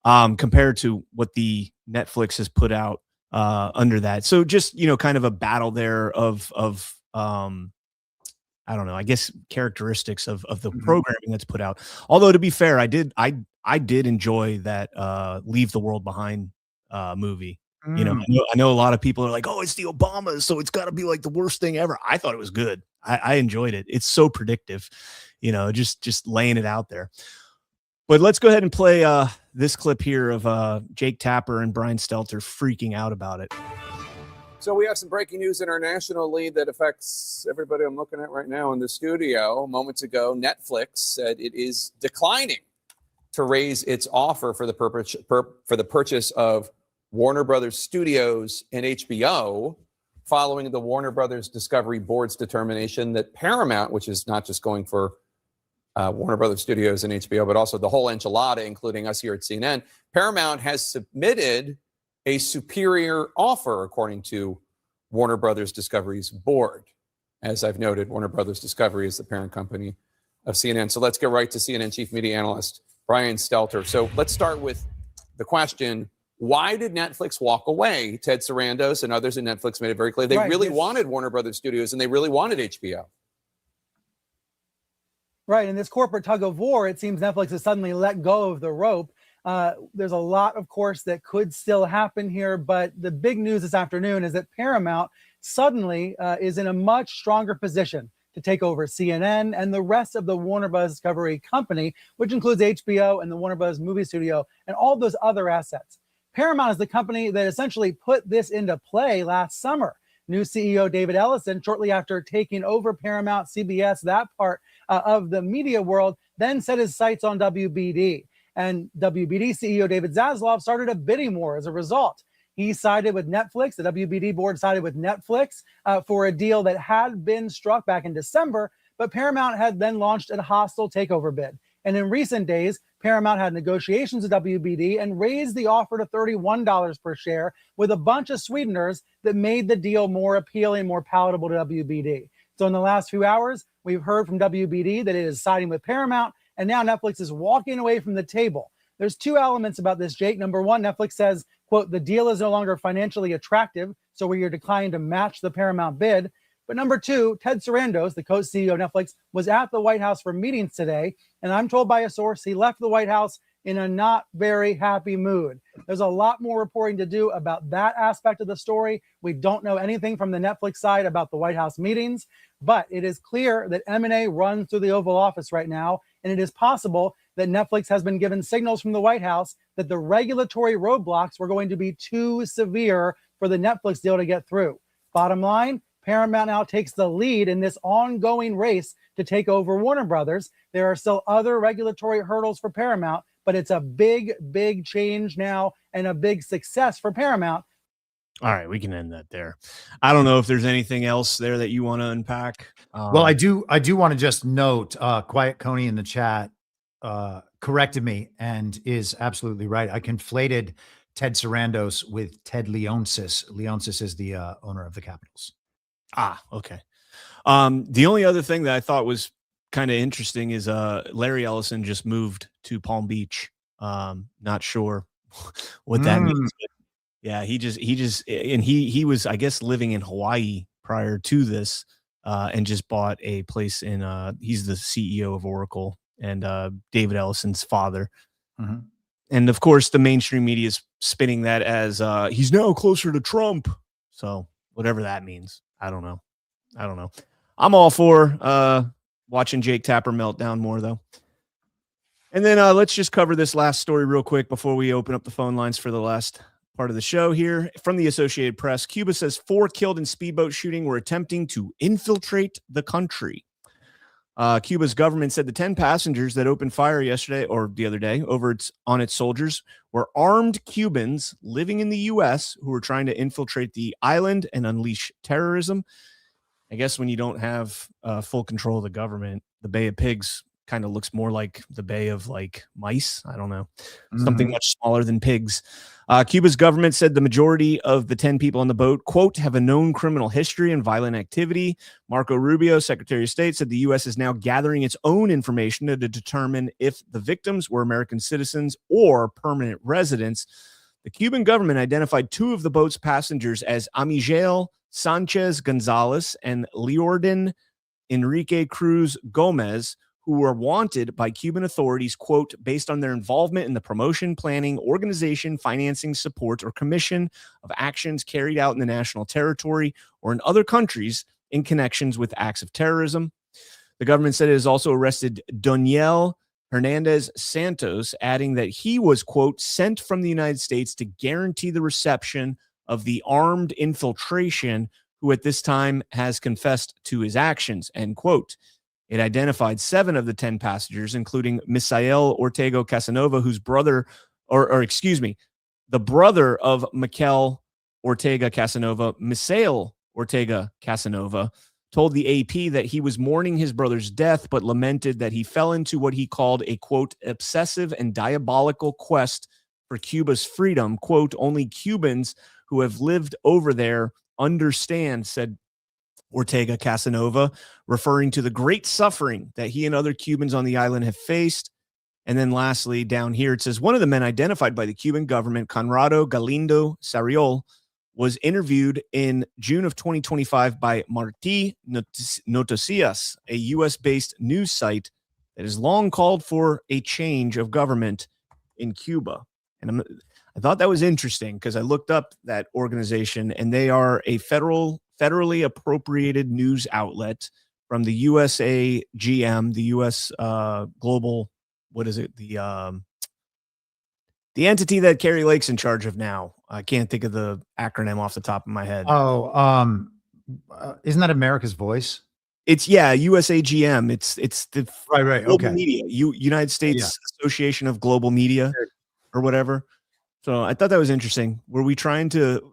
compared to what the Netflix has put out under that. So just, you know, kind of a battle there of I don't know, I guess characteristics of the programming that's put out. Although, to be fair, I did enjoy that Leave the World Behind movie. You know, I know a lot of people are like, oh, it's the Obamas, so it's got to be like the worst thing ever. I thought it was good. I enjoyed it. It's so predictive, you know, just laying it out there. But let's go ahead and play this clip here of Jake Tapper and Brian Stelter freaking out about it. So we have some breaking news internationally that affects everybody I'm looking at right now in the studio. Moments ago, Netflix said it is declining to raise its offer for the purchase of Warner Brothers Studios and HBO, following the Warner Brothers Discovery Board's determination that Paramount, which is not just going for Warner Brothers Studios and HBO, but also the whole enchilada, including us here at CNN, Paramount has submitted a superior offer, according to Warner Brothers Discovery's board. As I've noted, Warner Brothers Discovery is the parent company of CNN. So let's get right to CNN Chief Media Analyst Brian Stelter. So let's start with the question, why did Netflix walk away? Ted Sarandos and others in Netflix made it very clear they really wanted Warner Brothers Studios and they really wanted HBO. Right. In this corporate tug of war, it seems Netflix has suddenly let go of the rope. There's a lot, of course, that could still happen here. But the big news this afternoon is that Paramount suddenly is in a much stronger position to take over CNN and the rest of the Warner Bros. Discovery company, which includes HBO and the Warner Bros. Movie Studio and all those other assets. Paramount is the company that essentially put this into play last summer. New CEO David Ellison, shortly after taking over Paramount, CBS, that part of the media world, then set his sights on WBD. And WBD CEO David Zaslav started a bidding war as a result. He sided with Netflix. The WBD board sided with Netflix for a deal that had been struck back in December, but Paramount had then launched a hostile takeover bid. And in recent days, Paramount had negotiations with WBD and raised the offer to $31 per share with a bunch of sweeteners that made the deal more appealing, more palatable to WBD. So in the last few hours, we've heard from WBD that it is siding with Paramount, and now Netflix is walking away from the table. There's two elements about this, Jake. Number one, Netflix says, quote, the deal is no longer financially attractive, so we are declining to match the Paramount bid. But number two, Ted Sarandos, the co-CEO of Netflix, was at the White House for meetings today, and I'm told by a source he left the White House in a not very happy mood. There's a lot more reporting to do about that aspect of the story. We don't know anything from the Netflix side about the White House meetings, but it is clear that M&A runs through the Oval Office right now, and it is possible that Netflix has been given signals from the White House that the regulatory roadblocks were going to be too severe for the Netflix deal to get through. Bottom line, Paramount now takes the lead in this ongoing race to take over Warner Brothers. There are still other regulatory hurdles for Paramount, but it's a big, big change now and a big success for Paramount. All right, we can end that there. I don't know if there's anything else there that you want to unpack. Well, I do want to just note, Quiet Coney in the chat corrected me and is absolutely right. I conflated Ted Sarandos with Ted Leonsis. Leonsis is the owner of the Capitals. Ah, okay. The only other thing that I thought was kind of interesting is Larry Ellison just moved to Palm Beach. Not sure what that means. But yeah, he was, I guess, living in Hawaii prior to this, and just bought a place in, he's the CEO of Oracle and David Ellison's father. Mhm. And of course, the mainstream media is spinning that as he's now closer to Trump. So whatever that means, I don't know. I'm all for watching Jake Tapper melt down more, though. And then let's just cover this last story real quick before we open up the phone lines for the last part of the show here. From the Associated Press, Cuba says 4 killed in speedboat shooting were attempting to infiltrate the country. Cuba's government said the 10 passengers that opened fire yesterday or the other day on its soldiers were armed Cubans living in the U.S. who were trying to infiltrate the island and unleash terrorism. I guess when you don't have full control of the government, the Bay of Pigs kind of looks more like the Bay of like mice. I don't know. Something much smaller than pigs. Cuba's government said the majority of the 10 people on the boat, quote, have a known criminal history and violent activity. Marco Rubio, Secretary of State, said the U.S. is now gathering its own information to determine if the victims were American citizens or permanent residents. The Cuban government identified 2 of the boat's passengers as Amigel Sanchez Gonzalez and Leorden Enrique Cruz Gomez, who were wanted by Cuban authorities, quote, based on their involvement in the promotion, planning, organization, financing, support, or commission of actions carried out in the national territory or in other countries in connections with acts of terrorism. The government said it has also arrested Doniel Hernandez Santos, adding that he was, quote, sent from the United States to guarantee the reception of the armed infiltration, who at this time has confessed to his actions, end quote. It identified 7 of the 10 passengers, including Misael Ortega Casanova, whose brother, the brother of Mikel Ortega Casanova, Misael Ortega Casanova, told the AP that he was mourning his brother's death, but lamented that he fell into what he called a, quote, obsessive and diabolical quest for Cuba's freedom. Quote, only Cubans who have lived over there understand, said Ortega Casanova, referring to the great suffering that he and other Cubans on the island have faced. And then lastly, down here, it says one of the men identified by the Cuban government, Conrado Galindo Sarriol, was interviewed in June of 2025 by Martí Noticias, a U.S.-based news site that has long called for a change of government in Cuba. And I thought that was interesting because I looked up that organization, and they are a federally appropriated news outlet from the USAGM, the U.S. Global, what is it? The entity that Carrie Lake's in charge of now. I can't think of the acronym off the top of my head. Oh, isn't that America's Voice? It's USAGM. It's the right. Global Okay. Media, United States Association of Global Media, or whatever. So I thought that was interesting. Were we trying to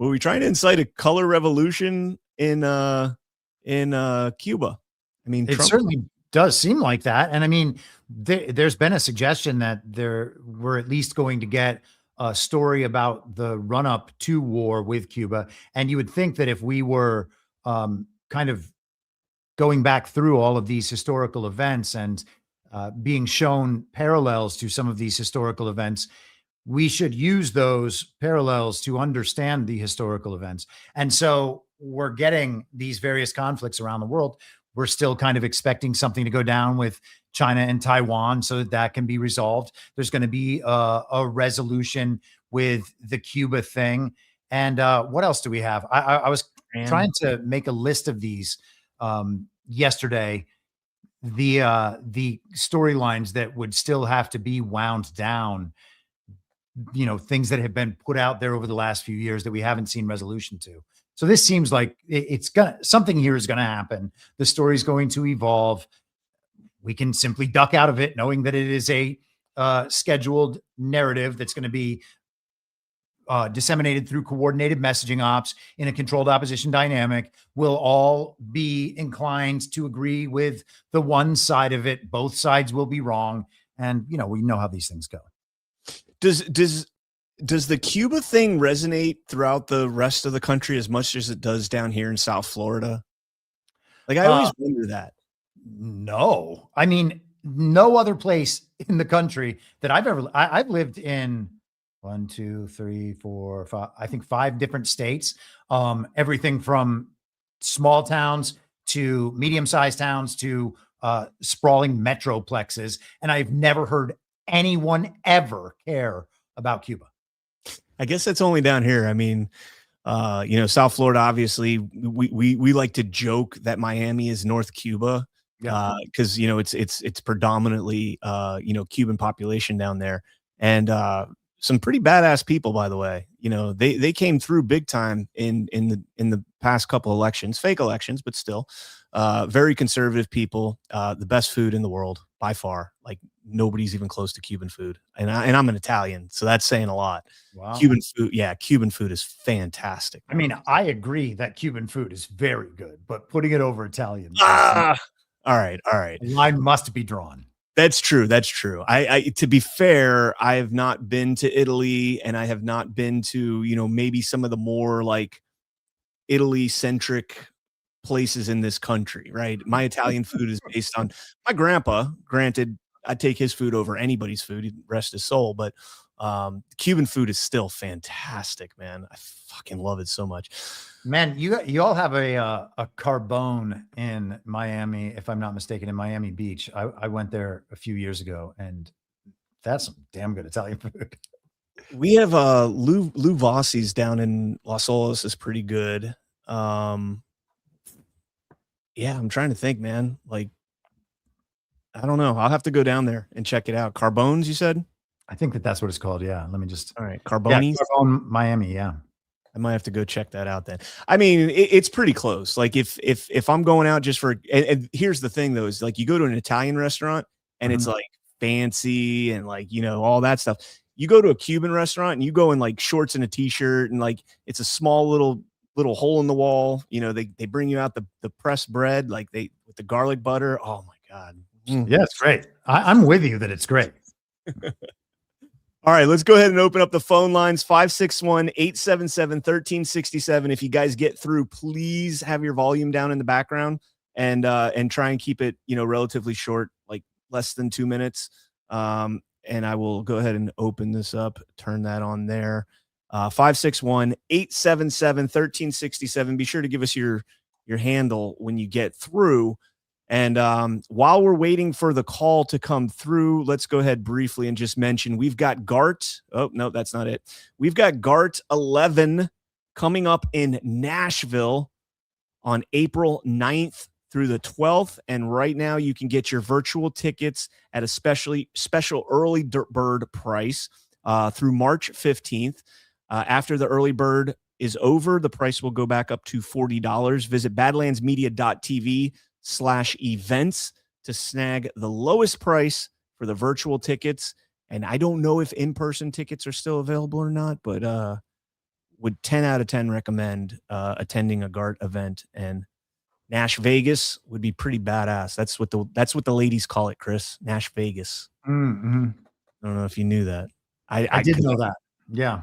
incite a color revolution in Cuba? I mean, It certainly does seem like that. And I mean, there's been a suggestion that we're at least going to get a story about the run up to war with Cuba. And you would think that if we were kind of going back through all of these historical events and being shown parallels to some of these historical events, we should use those parallels to understand the historical events. And so we're getting these various conflicts around the world. We're still kind of expecting something to go down with China and Taiwan so that can be resolved. There's going to be a resolution with the Cuba thing. And what else do we have? I was trying to make a list of these yesterday. The storylines that would still have to be wound down, things that have been put out there over the last few years that we haven't seen resolution to. So this seems like something here is going to happen. The story is going to evolve. We can simply duck out of it, knowing that it is a scheduled narrative that's going to be disseminated through coordinated messaging ops in a controlled opposition dynamic. We'll all be inclined to agree with the one side of it. Both sides will be wrong. And, we know how these things go. Does the Cuba thing resonate throughout the rest of the country as much as it does down here in South Florida? Like, I always wonder that. No, I mean, no other place in the country that I've lived in 1, 2, 3, 4, 5, I think 5 different states. Everything from small towns to medium-sized towns to sprawling metroplexes. And I've never heard anyone ever care about Cuba. I guess that's only down here. I mean, South Florida, obviously, we like to joke that Miami is North Cuba. Yeah. Because it's predominantly Cuban population down there, and some pretty badass people, by the way. They came through big time in the past couple elections, fake elections, but still very conservative people. The best food in the world by far. Like nobody's even close to Cuban food, and I'm an Italian, so that's saying a lot. Wow. Cuban food is fantastic. I mean, I agree that Cuban food is very good, but putting it over Italian. All right. The line must be drawn. That's true. I to be fair, I have not been to Italy, and I have not been to, maybe some of the more like Italy centric places in this country, right? My Italian food is based on my grandpa. Granted, I take his food over anybody's food, rest his soul, but Cuban food is still fantastic, man. I fucking love it so much. Man, you all have a Carbone in Miami, if I'm not mistaken, in Miami Beach. I went there a few years ago, and that's some damn good Italian food. We have Lou Vossi's down in Las Olas is pretty good. Yeah, I'm trying to think, man. Like, I don't know. I'll have to go down there and check it out. Carbones, you said? I think that's what it's called. Yeah. Let me just. All right. Carbone? Yeah, Carbone, Miami. Yeah. I might have to go check that out then. I mean, it's pretty close. Like if I'm going out just for, and here's the thing though, is like you go to an Italian restaurant and it's like fancy and like, all that stuff. You go to a Cuban restaurant and you go in like shorts and a t-shirt and like, it's a small little hole in the wall. They bring you out the pressed bread, like with the garlic butter. Oh my God. Yeah, it's great. I'm with you that it's great. All right, let's go ahead and open up the phone lines, 561-877-1367. If you guys get through, please have your volume down in the background and try and keep it, relatively short, like less than 2 minutes. And I will go ahead and open this up, turn that on there. 561-877-1367. Be sure to give us your handle when you get through. And while we're waiting for the call to come through, let's go ahead briefly and just mention we've got GART. Oh, no, that's not it. We've got GART 11 coming up in Nashville on April 9th through the 12th. And right now you can get your virtual tickets at a special early bird price through March 15th. After the early bird is over, the price will go back up to $40. Visit badlandsmedia.tv/events to snag the lowest price for the virtual tickets. And I don't know if in-person tickets are still available or not, but would 10 out of 10 recommend attending a GART event. And Nash Vegas would be pretty badass. That's what the ladies call it, Chris. Nash Vegas. Mm-hmm. I don't know if you knew that. I did know that. Yeah.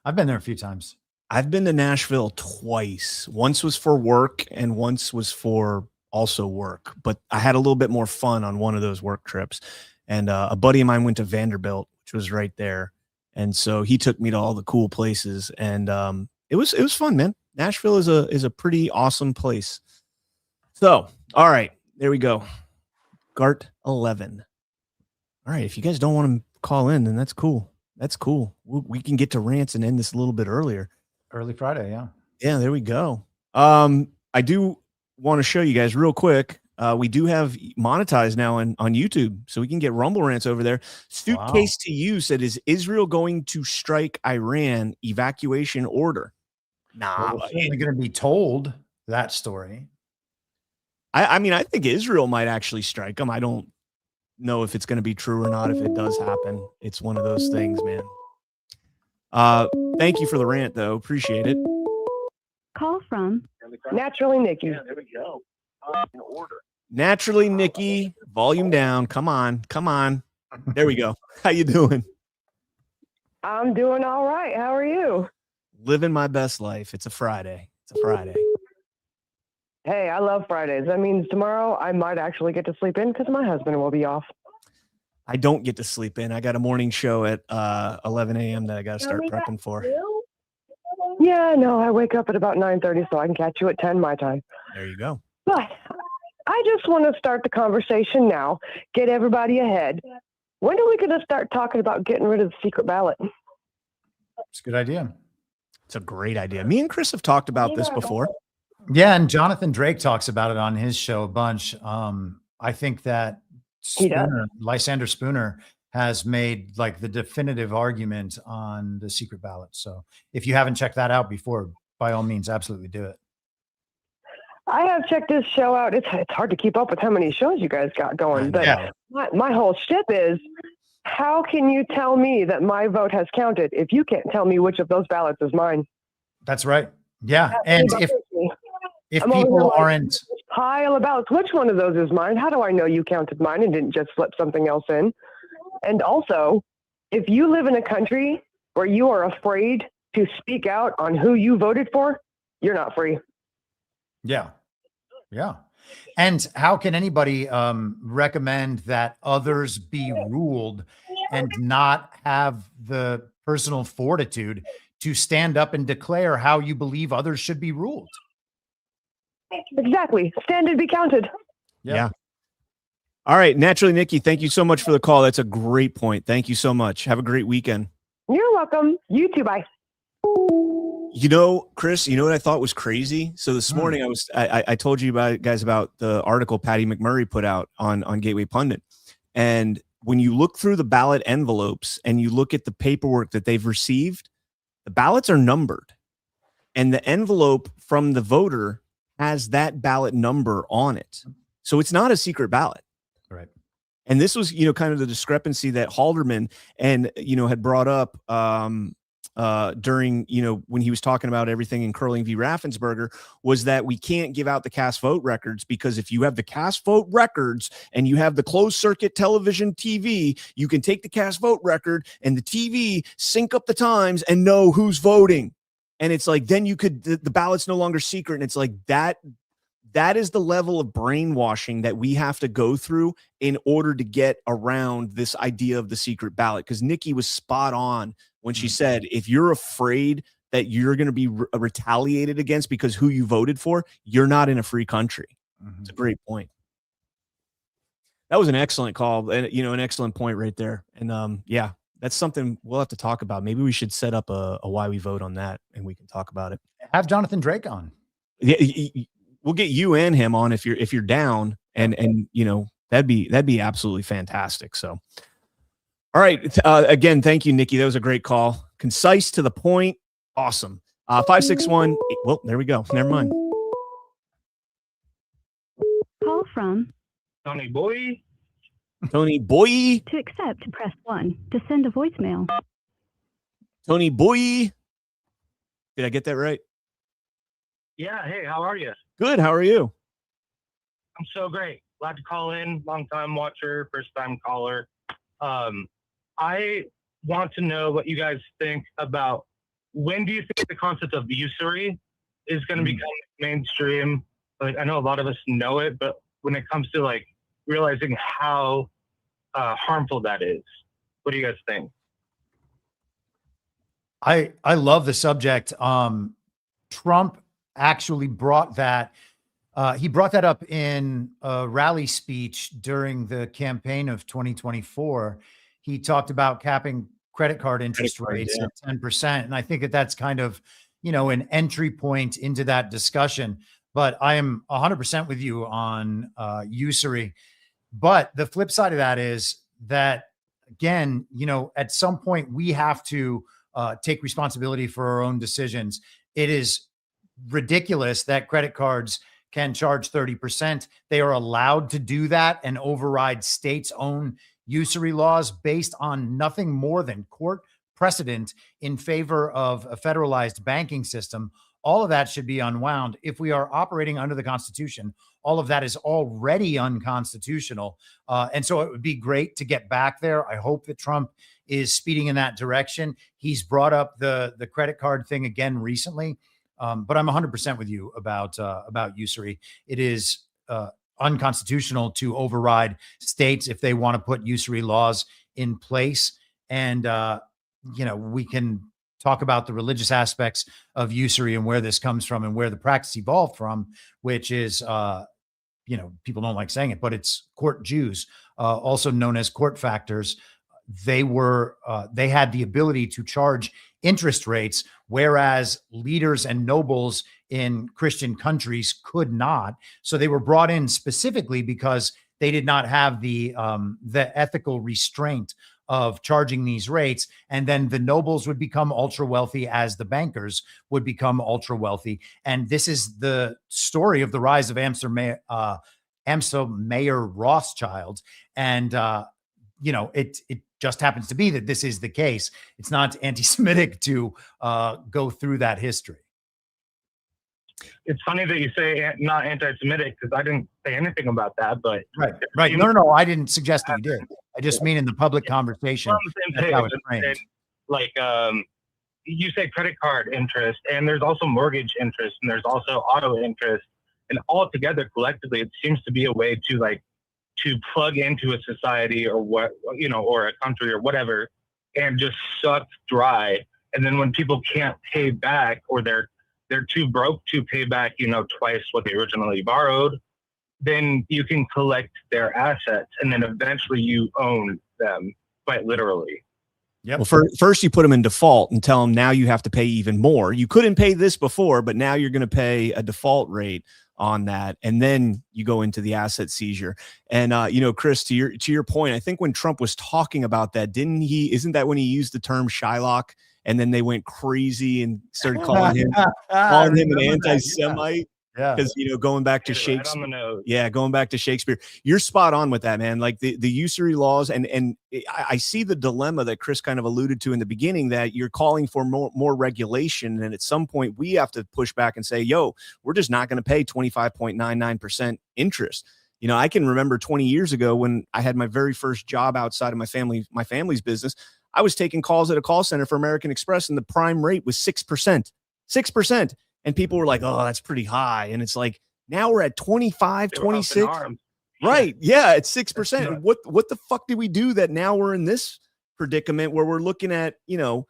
I've been there a few times. I've been to Nashville twice. Once was for work and once was for also work, but I had a little bit more fun on one of those work trips. And a buddy of mine went to Vanderbilt, which was right there. And so he took me to all the cool places, and it was fun, man. Nashville is a pretty awesome place. So, all right, there we go. GART 11. All right, if you guys don't want to call in, then that's cool. That's cool. We can get to rants and end this a little bit earlier. Early Friday, yeah. Yeah, there we go. I do want to show you guys real quick. We do have monetized now on YouTube, so we can get Rumble rants over there. Suitcase to you said, is Israel going to strike Iran evacuation order? Nah. Well, we're certainly going to be told that story. I mean, I think Israel might actually strike them. I don't know if it's going to be true or not. If it does happen, it's one of those things, man. Thank you for the rant, though. Appreciate it. Call from Naturally Nikki. Yeah, there we go. In order. Naturally Nikki, volume down. Come on. There we go. How you doing? I'm doing all right. How are you? Living my best life. It's a Friday. Hey, I love Fridays. That means tomorrow I might actually get to sleep in because my husband will be off. I don't get to sleep in. I got a morning show at 11 a.m. that I got to start prepping for. Yeah, no, I wake up at about 9:30 so I can catch you at 10 my time. There you go. But I just want to start the conversation now, get everybody ahead. When are we going to start talking about getting rid of the secret ballot? It's a good idea. It's a great idea. Me and Chris have talked about this before. Yeah, and Jonathan Drake talks about it on his show a bunch. I think that Lysander Spooner has made like the definitive argument on the secret ballot. So if you haven't checked that out before, by all means, absolutely do it. I have checked this show out. It's hard to keep up with how many shows you guys got going. But Yeah. my whole ship is, how can you tell me that my vote has counted if you can't tell me which of those ballots is mine? That's right. Yeah. And if I'm over here people like, aren't, this pile of ballots, which one of those is mine? How do I know you counted mine and didn't just slip something else in? And also, if you live in a country where you are afraid to speak out on who you voted for, you're not free. yeah. Yeah. And how can anybody recommend that others be ruled and not have the personal fortitude to stand up and declare how you believe others should be ruled? Exactly. Stand and be counted. Yeah. All right. Naturally, Nikki, thank you so much for the call. That's a great point. Thank you so much. Have a great weekend. You're welcome. You too. Bye. You know, Chris, you know what I thought was crazy? So this morning I told you guys about the article Patty McMurray put out on Gateway Pundit. And when you look through the ballot envelopes and you look at the paperwork that they've received, the ballots are numbered. And the envelope from the voter has that ballot number on it. So it's not a secret ballot. Right. And this was, kind of the discrepancy that Halderman and, had brought up during, when he was talking about everything in Curling v. Raffensperger, was that we can't give out the cast vote records because if you have the cast vote records and you have the closed circuit television TV, you can take the cast vote record and the TV sync up the times and know who's voting. And it's like, then you could, the ballot's no longer secret. And it's like that is the level of brainwashing that we have to go through in order to get around this idea of the secret ballot. Because Nikki was spot on when she said, if you're afraid that you're going to be retaliated against because who you voted for, you're not in a free country. It's a great point. That was an excellent call and, an excellent point right there. And yeah, that's something we'll have to talk about. Maybe we should set up a why we vote on that and we can talk about it. Have Jonathan Drake on. Yeah. We'll get you and him on if you're down and that'd be absolutely fantastic. So, all right. Again, thank you, Nikki. That was a great call. Concise, to the point. Awesome. 561. Well, there we go. Never mind. Call from Tony Boy. Tony Boy. To accept, press 1. To send a voicemail. Tony Boy. Did I get that right? Yeah. Hey, how are you? Good. How are you? I'm so great. Glad to call in. Long time watcher, first time caller. I want to know what you guys think about, when do you think the concept of usury is going to become mainstream? Like, I know a lot of us know it, but when it comes to like realizing how harmful that is, what do you guys think? I love the subject. Trump actually brought that. He brought that up in a rally speech during the campaign of 2024. He talked about capping credit card interest rates at 10%. And I think that that's kind of, an entry point into that discussion. But I am 100% with you on usury. But the flip side of that is that, again, at some point we have to take responsibility for our own decisions. It is ridiculous that credit cards can charge 30%. They are allowed to do that and override states' own usury laws based on nothing more than court precedent in favor of a federalized banking system. All of that should be unwound. If we are operating under the Constitution, all of that is already unconstitutional. And so it would be great to get back there. I hope that Trump is speeding in that direction. He's brought up the credit card thing again recently. But I'm 100% with you about usury. It is unconstitutional to override states if they want to put usury laws in place. And, we can talk about the religious aspects of usury and where this comes from and where the practice evolved from, which is, people don't like saying it, but it's court Jews, also known as court factors. They had the ability to charge interest rates, whereas leaders and nobles in Christian countries could not. So they were brought in specifically because they did not have the ethical restraint of charging these rates. And then the nobles would become ultra wealthy as the bankers would become ultra wealthy. And this is the story of the rise of Amsterdam Mayor Rothschild. And, it just happens to be that this is the case. It's not anti-Semitic to go through that history. It's funny that you say not anti-Semitic because I didn't say anything about that. But right. No, I didn't suggest that you did. I just mean in the public conversation. That's how it's framed. Like you say, credit card interest, and there's also mortgage interest, and there's also auto interest, and all together collectively, it seems to be a way to plug into a society or or a country or whatever, and just suck dry. And then when people can't pay back, or they're too broke to pay back, twice what they originally borrowed, then you can collect their assets, and then eventually you own them, quite literally. Well, first you put them in default and tell them now you have to pay even more. You couldn't pay this before, but now you're going to pay a default rate on that, and then you go into the asset seizure. And Chris, to your point, I think when Trump was talking about that, isn't that when he used the term Shylock, and then they went crazy and started calling him an anti-Semite? Yeah, because going back to Shakespeare. Yeah, going back to Shakespeare. You're spot on with that, man. Like the usury laws, and I see the dilemma that Chris kind of alluded to in the beginning, that you're calling for more regulation, and at some point we have to push back and say, yo, we're just not going to pay 25.99% interest. I can remember 20 years ago when I had my very first job outside of my family's business. I was taking calls at a call center for American Express, and the prime rate was 6%. 6%. And people were like, oh, that's pretty high. And it's like, now we're at 25, 26. Right. Yeah, it's 6%. What the fuck did we do that now we're in this predicament where we're looking at, you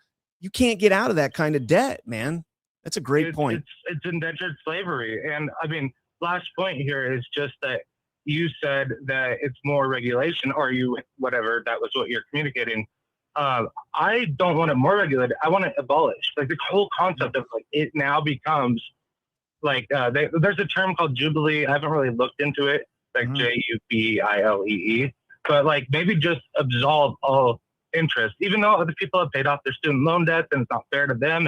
can't get out of that kind of debt, man. That's a great point. It's indentured slavery. And I mean, last point here is just that you said that it's more regulation, or whatever, that was what you're communicating. I don't want it more regulated. I want it abolished. Like the whole concept of it now becomes like there's a term called Jubilee. I haven't really looked into it, like Jubilee, but maybe just absolve all interest, even though other people have paid off their student loan debts, and it's not fair to them.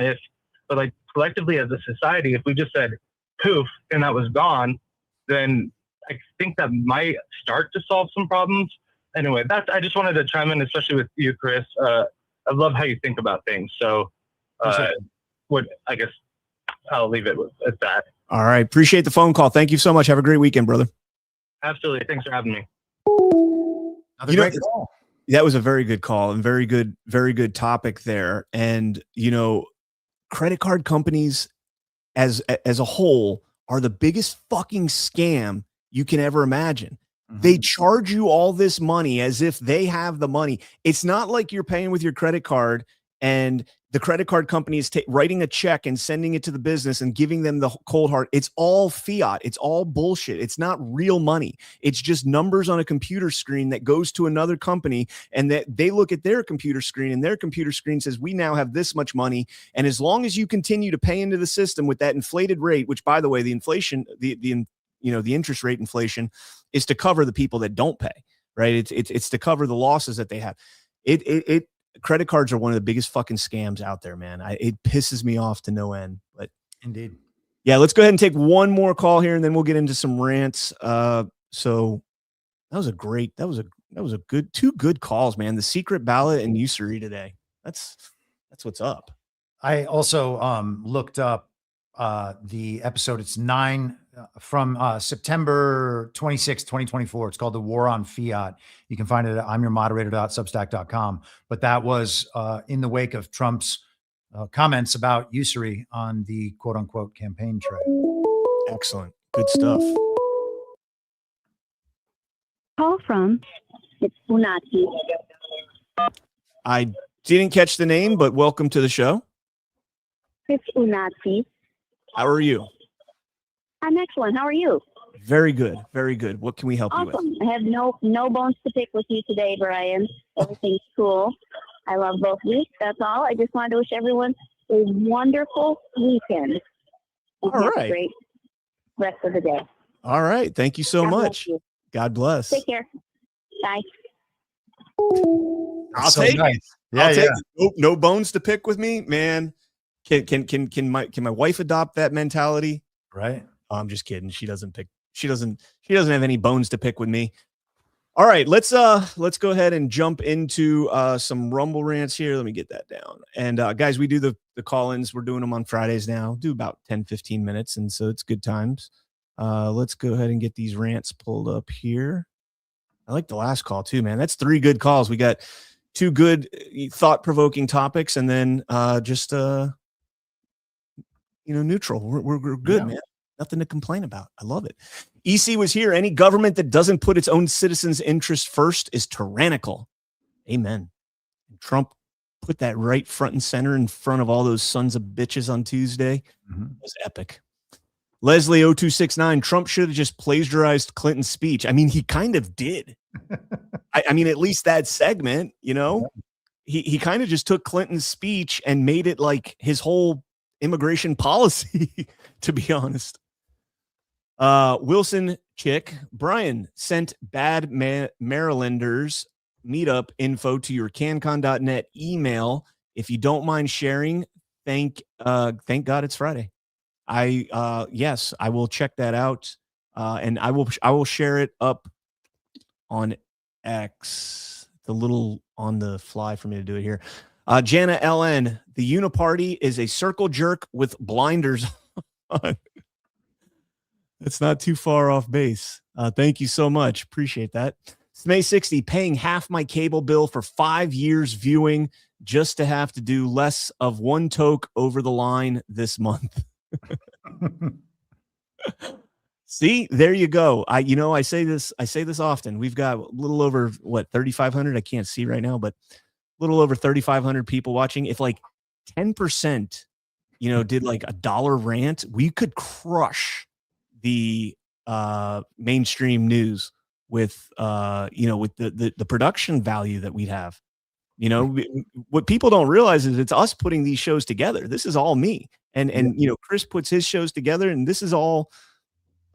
But collectively as a society, if we just said poof and that was gone, then I think that might start to solve some problems. Anyway, I just wanted to chime in, especially with you, Chris. I love how you think about things. So I guess I'll leave it at that. All right. Appreciate the phone call. Thank you so much. Have a great weekend, brother. Absolutely. Thanks for having me. Great call. That was a very good call and very good topic there. And, credit card companies as a whole are the biggest fucking scam you can ever imagine. They charge you all this money as if they have the money. It's not like you're paying with your credit card and the credit card company is writing a check and sending it to the business and giving them the cold hard. It's all fiat. It's all bullshit. It's not real money. It's just numbers on a computer screen that goes to another company, and that they look at their computer screen, and their computer screen says, we now have this much money. And as long as you continue to pay into the system with that inflated rate, which, by the way, the inflation, the interest rate inflation is to cover the people that don't pay, right? It's to cover the losses that they have. Credit cards are one of the biggest fucking scams out there, man. It pisses me off to no end, but indeed. Yeah. Let's go ahead and take one more call here, and then we'll get into some rants. So that was a good, two good calls, man. The secret ballot and usury today. That's what's up. I also looked up the episode. It's 9 from September 26, 2024. It's called The War on Fiat. You can find it at imyourmoderator.substack.com. But that was in the wake of Trump's comments about usury on the quote unquote campaign trail. Excellent. Good stuff. Call from, it's Unati. I didn't catch the name, but welcome to the show. It's Unati. How are you? I'm excellent. How are you? Very good. Very good. What can we help you with? Awesome. I have no bones to pick with you today, Brian. Everything's cool. I love both of you. That's all. I just wanted to wish everyone a wonderful weekend. And All have a right. great rest of the day. All right. Thank you so God bless much. you. God bless. Take care. Bye. I'll So take nice. it. Yeah, I'll take yeah. it. No bones to pick with me, man. Can my wife adopt that mentality? Right. Oh, I'm just kidding. She doesn't have any bones to pick with me. All right, let's go ahead and jump into some Rumble rants here. Let me get that down. And guys, we do the call-ins. We're doing them on Fridays now. Do about 10-15 minutes, and so it's good times. Let's go ahead and get these rants pulled up here. I like the last call too, man. That's 3 good calls. We got 2 good thought-provoking topics, and then just neutral. We're good, man. Nothing to complain about. I love it. EC was here. Any government that doesn't put its own citizens' interest first is tyrannical. Amen. Trump put that right front and center in front of all those sons of bitches on Tuesday. It was epic. Leslie 0269, Trump should have just plagiarized Clinton's speech. I mean, he kind of did. I mean, at least that segment, he kind of just took Clinton's speech and made it like his whole immigration policy, to be honest. Wilson Chick, Brian sent Bad Marylanders meetup info to your CannCon.net email. If you don't mind sharing, thank God it's Friday. Yes, I will check that out. And I will share it up on X. It's a little on the fly for me to do it here. Jana LN, the Uniparty is a circle jerk with blinders on. It's not too far off base. Thank you so much. Appreciate that. May 60, paying half my cable bill for 5 years viewing just to have to do less of 1 toke over the line this month. See, there you go. I say this often. We've got a little over 3,500. I can't see right now, but a little over 3,500 people watching. If like 10%, did like $1 rant, we could crush the mainstream news with with the production value that we'd have. What people don't realize is it's us putting these shows together. This is all me. And Chris puts his shows together, and this is all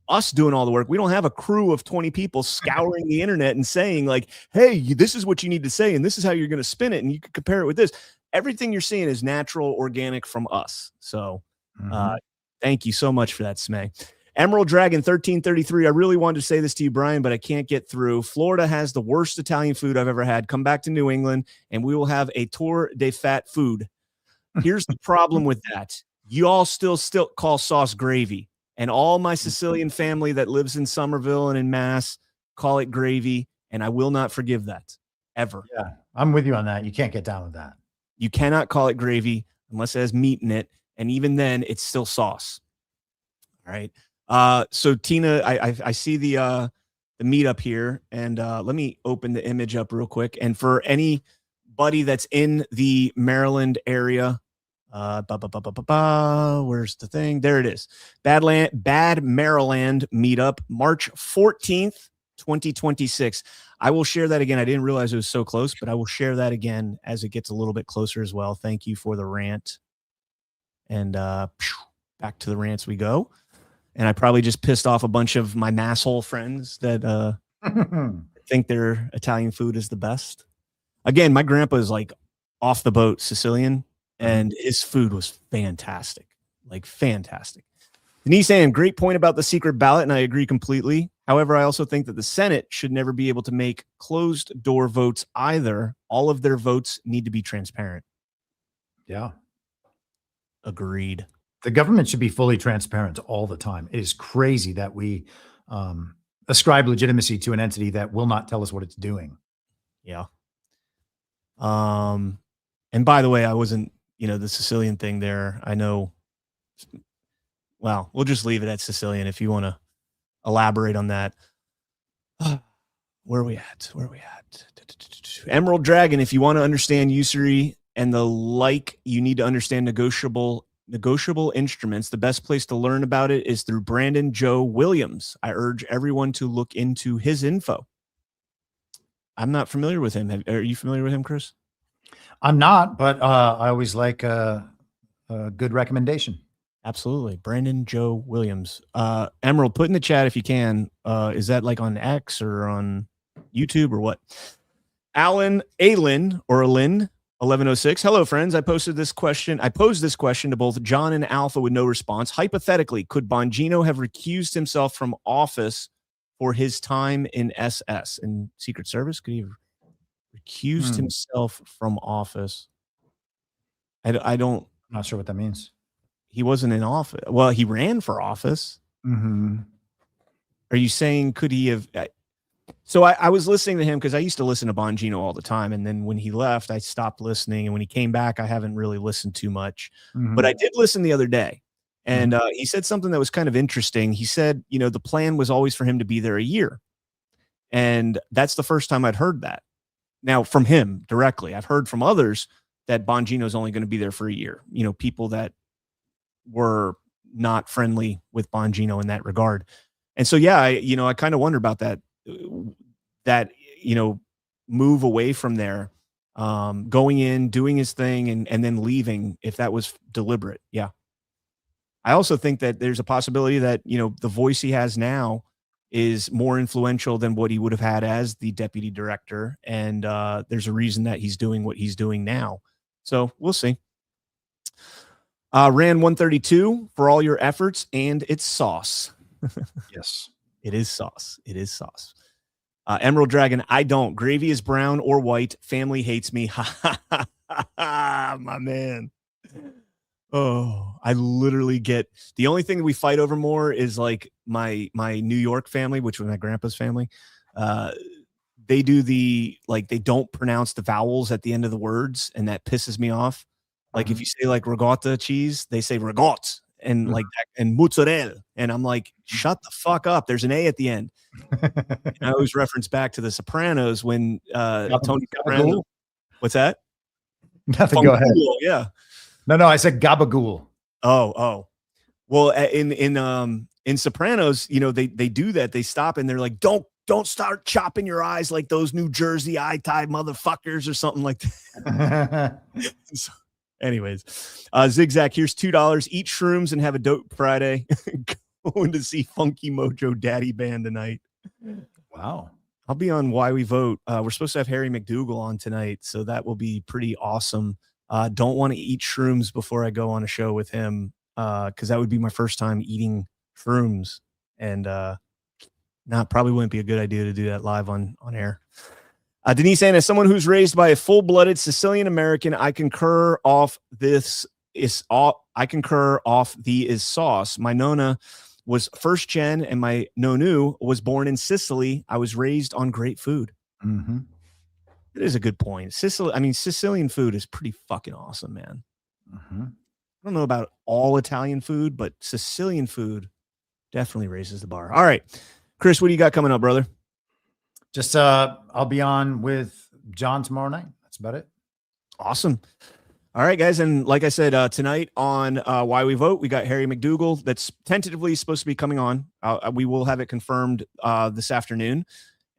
us doing all the work. We don't have a crew of 20 people scouring the internet and saying like, hey, this is what you need to say, and this is how you're going to spin it, and you can compare it with this. Everything you're seeing is natural, organic from us. So thank you so much for that, Smay. Emerald Dragon 1333. I really wanted to say this to you, Brian, but I can't get through. Florida has the worst Italian food I've ever had. Come back to New England and we will have a tour de fat food. Here's the problem with that. You all still call sauce gravy. And all my Sicilian family that lives in Somerville and in Mass call it gravy. And I will not forgive that ever. Yeah, I'm with you on that. You can't get down with that. You cannot call it gravy unless it has meat in it. And even then, it's still sauce. All right. So Tina, I see the meetup here, and let me open the image up real quick. And for anybody that's in the Maryland area, where's the thing? There it is. Bad Maryland meetup, March 14th, 2026. I will share that again. I didn't realize it was so close, but I will share that again as it gets a little bit closer as well. Thank you for the rant. And back to the rants we go. And I probably just pissed off a bunch of my masshole friends that think their Italian food is the best. Again, my grandpa is like off the boat Sicilian, and his food was fantastic. Like fantastic. Denise Ann, great point about the secret ballot, and I agree completely. However, I also think that the Senate should never be able to make closed door votes either. All of their votes need to be transparent. Yeah. Agreed. The government should be fully transparent all the time. It is crazy that we ascribe legitimacy to an entity that will not tell us what it's doing. Yeah. And by the way, I wasn't the Sicilian thing there. I know. Well, we'll just leave it at Sicilian if you want to elaborate on that. Where are we at? Emerald Dragon, if you want to understand usury and the like, you need to understand negotiable instruments. The best place to learn about it is through Brandon Joe Williams. I urge everyone to look into his info. I'm not familiar with him. Are you familiar with him, Chris? I'm not, but I always like a good recommendation. Absolutely. Brandon Joe Williams. Emerald, put in the chat if you can. Is that like on X or on YouTube or what? Alyn 1106. Hello, friends. I posed this question to both John and Alpha with no response. Hypothetically, could Bongino have recused himself from office for his time in SS and Secret Service? Could he have recused himself from office? I'm not sure what that means. He wasn't in office. Well, he ran for office. Mm-hmm. Are you saying could he have? So I was listening to him because I used to listen to Bongino all the time. And then when he left, I stopped listening. And when he came back, I haven't really listened too much. Mm-hmm. But I did listen the other day. And he said something that was kind of interesting. He said, the plan was always for him to be there a year. And that's the first time I'd heard that. Now, from him directly. I've heard from others that Bongino is only going to be there for a year. People that were not friendly with Bongino in that regard. And so, yeah, I kind of wonder about that move away from there, going in, doing his thing and then leaving, if that was deliberate. Yeah. I also think that there's a possibility that, the voice he has now is more influential than what he would have had as the deputy director. And there's a reason that he's doing what he's doing now. So we'll see. Ran 132 for all your efforts, and it's sauce. Yes, it is sauce. It is sauce. Emerald Dragon, I don't. Gravy is brown or white. Family hates me. My man. Oh, I literally get the only thing that we fight over more is like my New York family, which was my grandpa's family. They do they don't pronounce the vowels at the end of the words, and that pisses me off. Like if you say like ricotta cheese, they say rigot and like that, and mozzarella. And I'm like, shut the fuck up. There's an A at the end. And I always reference back to The Sopranos when Tony Soprano. What's that? Nothing. Go ahead. Yeah. No, I said gabagool. Oh. Well, in Sopranos, they do that. They stop and they're like, don't start chopping your eyes like those New Jersey eye tie motherfuckers or something like that. So, anyways, Zigzag, here's $2. Eat shrooms and have a dope Friday. Going to see Funky Mojo Daddy Band tonight. Wow. I'll be on Why We Vote. We're supposed to have Harry McDougal on tonight, so that will be pretty awesome. Don't want to eat shrooms before I go on a show with him, because that would be my first time eating shrooms, and probably wouldn't be a good idea to do that live on air. Denise saying, as someone who's raised by a full-blooded Sicilian American, I concur off the is sauce. My nonna was first gen, and my nonu was born in Sicily. I was raised on great food. Mm-hmm. It is a good point. Sicilian food is pretty fucking awesome, man. Mm-hmm. I don't know about all Italian food, but Sicilian food definitely raises the bar. All right, Chris, what do you got coming up, brother? Just I'll be on with John tomorrow night. That's about it. Awesome. All right, guys. And like I said, tonight on Why We Vote, we got Harry McDougal. That's tentatively supposed to be coming on. We will have it confirmed this afternoon.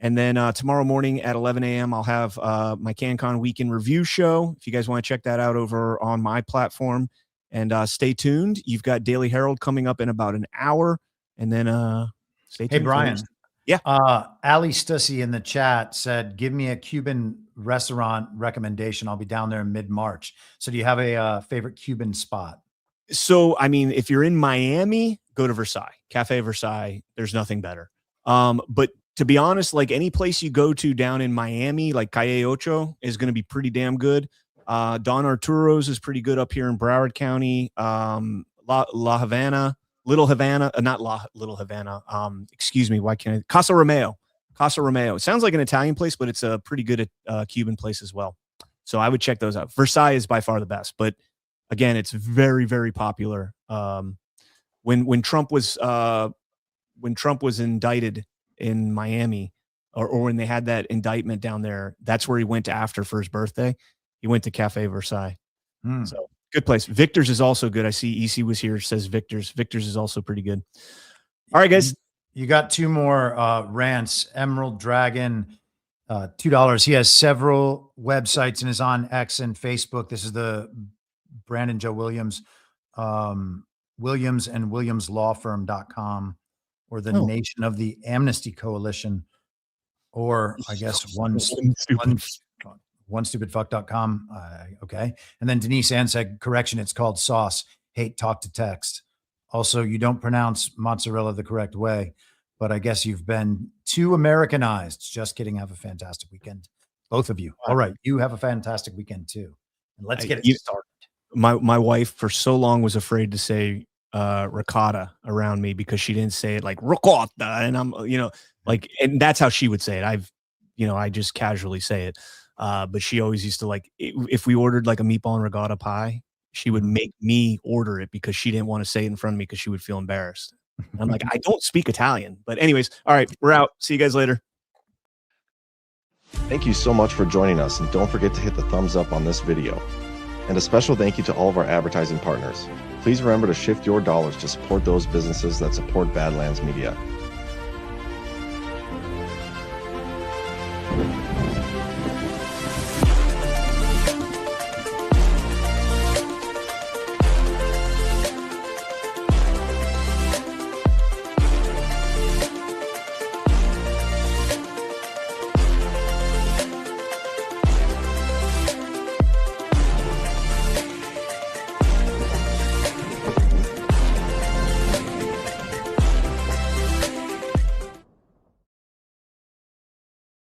And then tomorrow morning at 11 a.m., I'll have my CannCon Weekend Review show. If you guys want to check that out over on my platform. And stay tuned. You've got Daily Herald coming up in about an hour. And then stay tuned. Hey, Brian. Yeah. Ali Stussy in the chat said, give me a Cuban restaurant recommendation. I'll be down there in mid-March. So do you have a favorite Cuban spot? So, if you're in Miami, go to Versailles. Cafe Versailles. There's nothing better. But to be honest, like any place you go to down in Miami, like Calle Ocho is going to be pretty damn good. Don Arturo's is pretty good up here in Broward County. La Havana. Little Havana, Little Havana. Excuse me. Why can't I? Casa Romeo. It sounds like an Italian place, but it's a pretty good Cuban place as well. So I would check those out. Versailles is by far the best, but again, it's very, very popular. When Trump was indicted in Miami, or when they had that indictment down there, that's where he went after for his birthday. He went to Cafe Versailles. So good place. Victor's is also good. I see EC was here, says Victor's. Victor's is also pretty good. All right, guys. You got two more rants. Emerald Dragon, $2. He has several websites and is on X and Facebook. This is the Brandon Joe Williams, Williams and WilliamsLawFirm.com, or the Nation of the Amnesty Coalition, or I guess onestupidfuck.com. Okay. And then Denise Ann said, correction, it's called sauce. Hate talk to text. Also, you don't pronounce mozzarella the correct way, but I guess you've been too Americanized. Just kidding. Have a fantastic weekend, both of you. All right. You have a fantastic weekend too. And let's get it started. My wife for so long was afraid to say ricotta around me because she didn't say it like ricotta. And I'm, like, and that's how she would say it. I just casually say it. But she always used to, like, if we ordered like a meatball and regatta pie, she would make me order it because she didn't want to say it in front of me because she would feel embarrassed. And I'm like, I don't speak Italian. But anyways, all right, we're out. See you guys later. Thank you so much for joining us, and don't forget to hit the thumbs up on this video. And a special thank you to all of our advertising partners. Please remember to shift your dollars to support those businesses that support Badlands Media.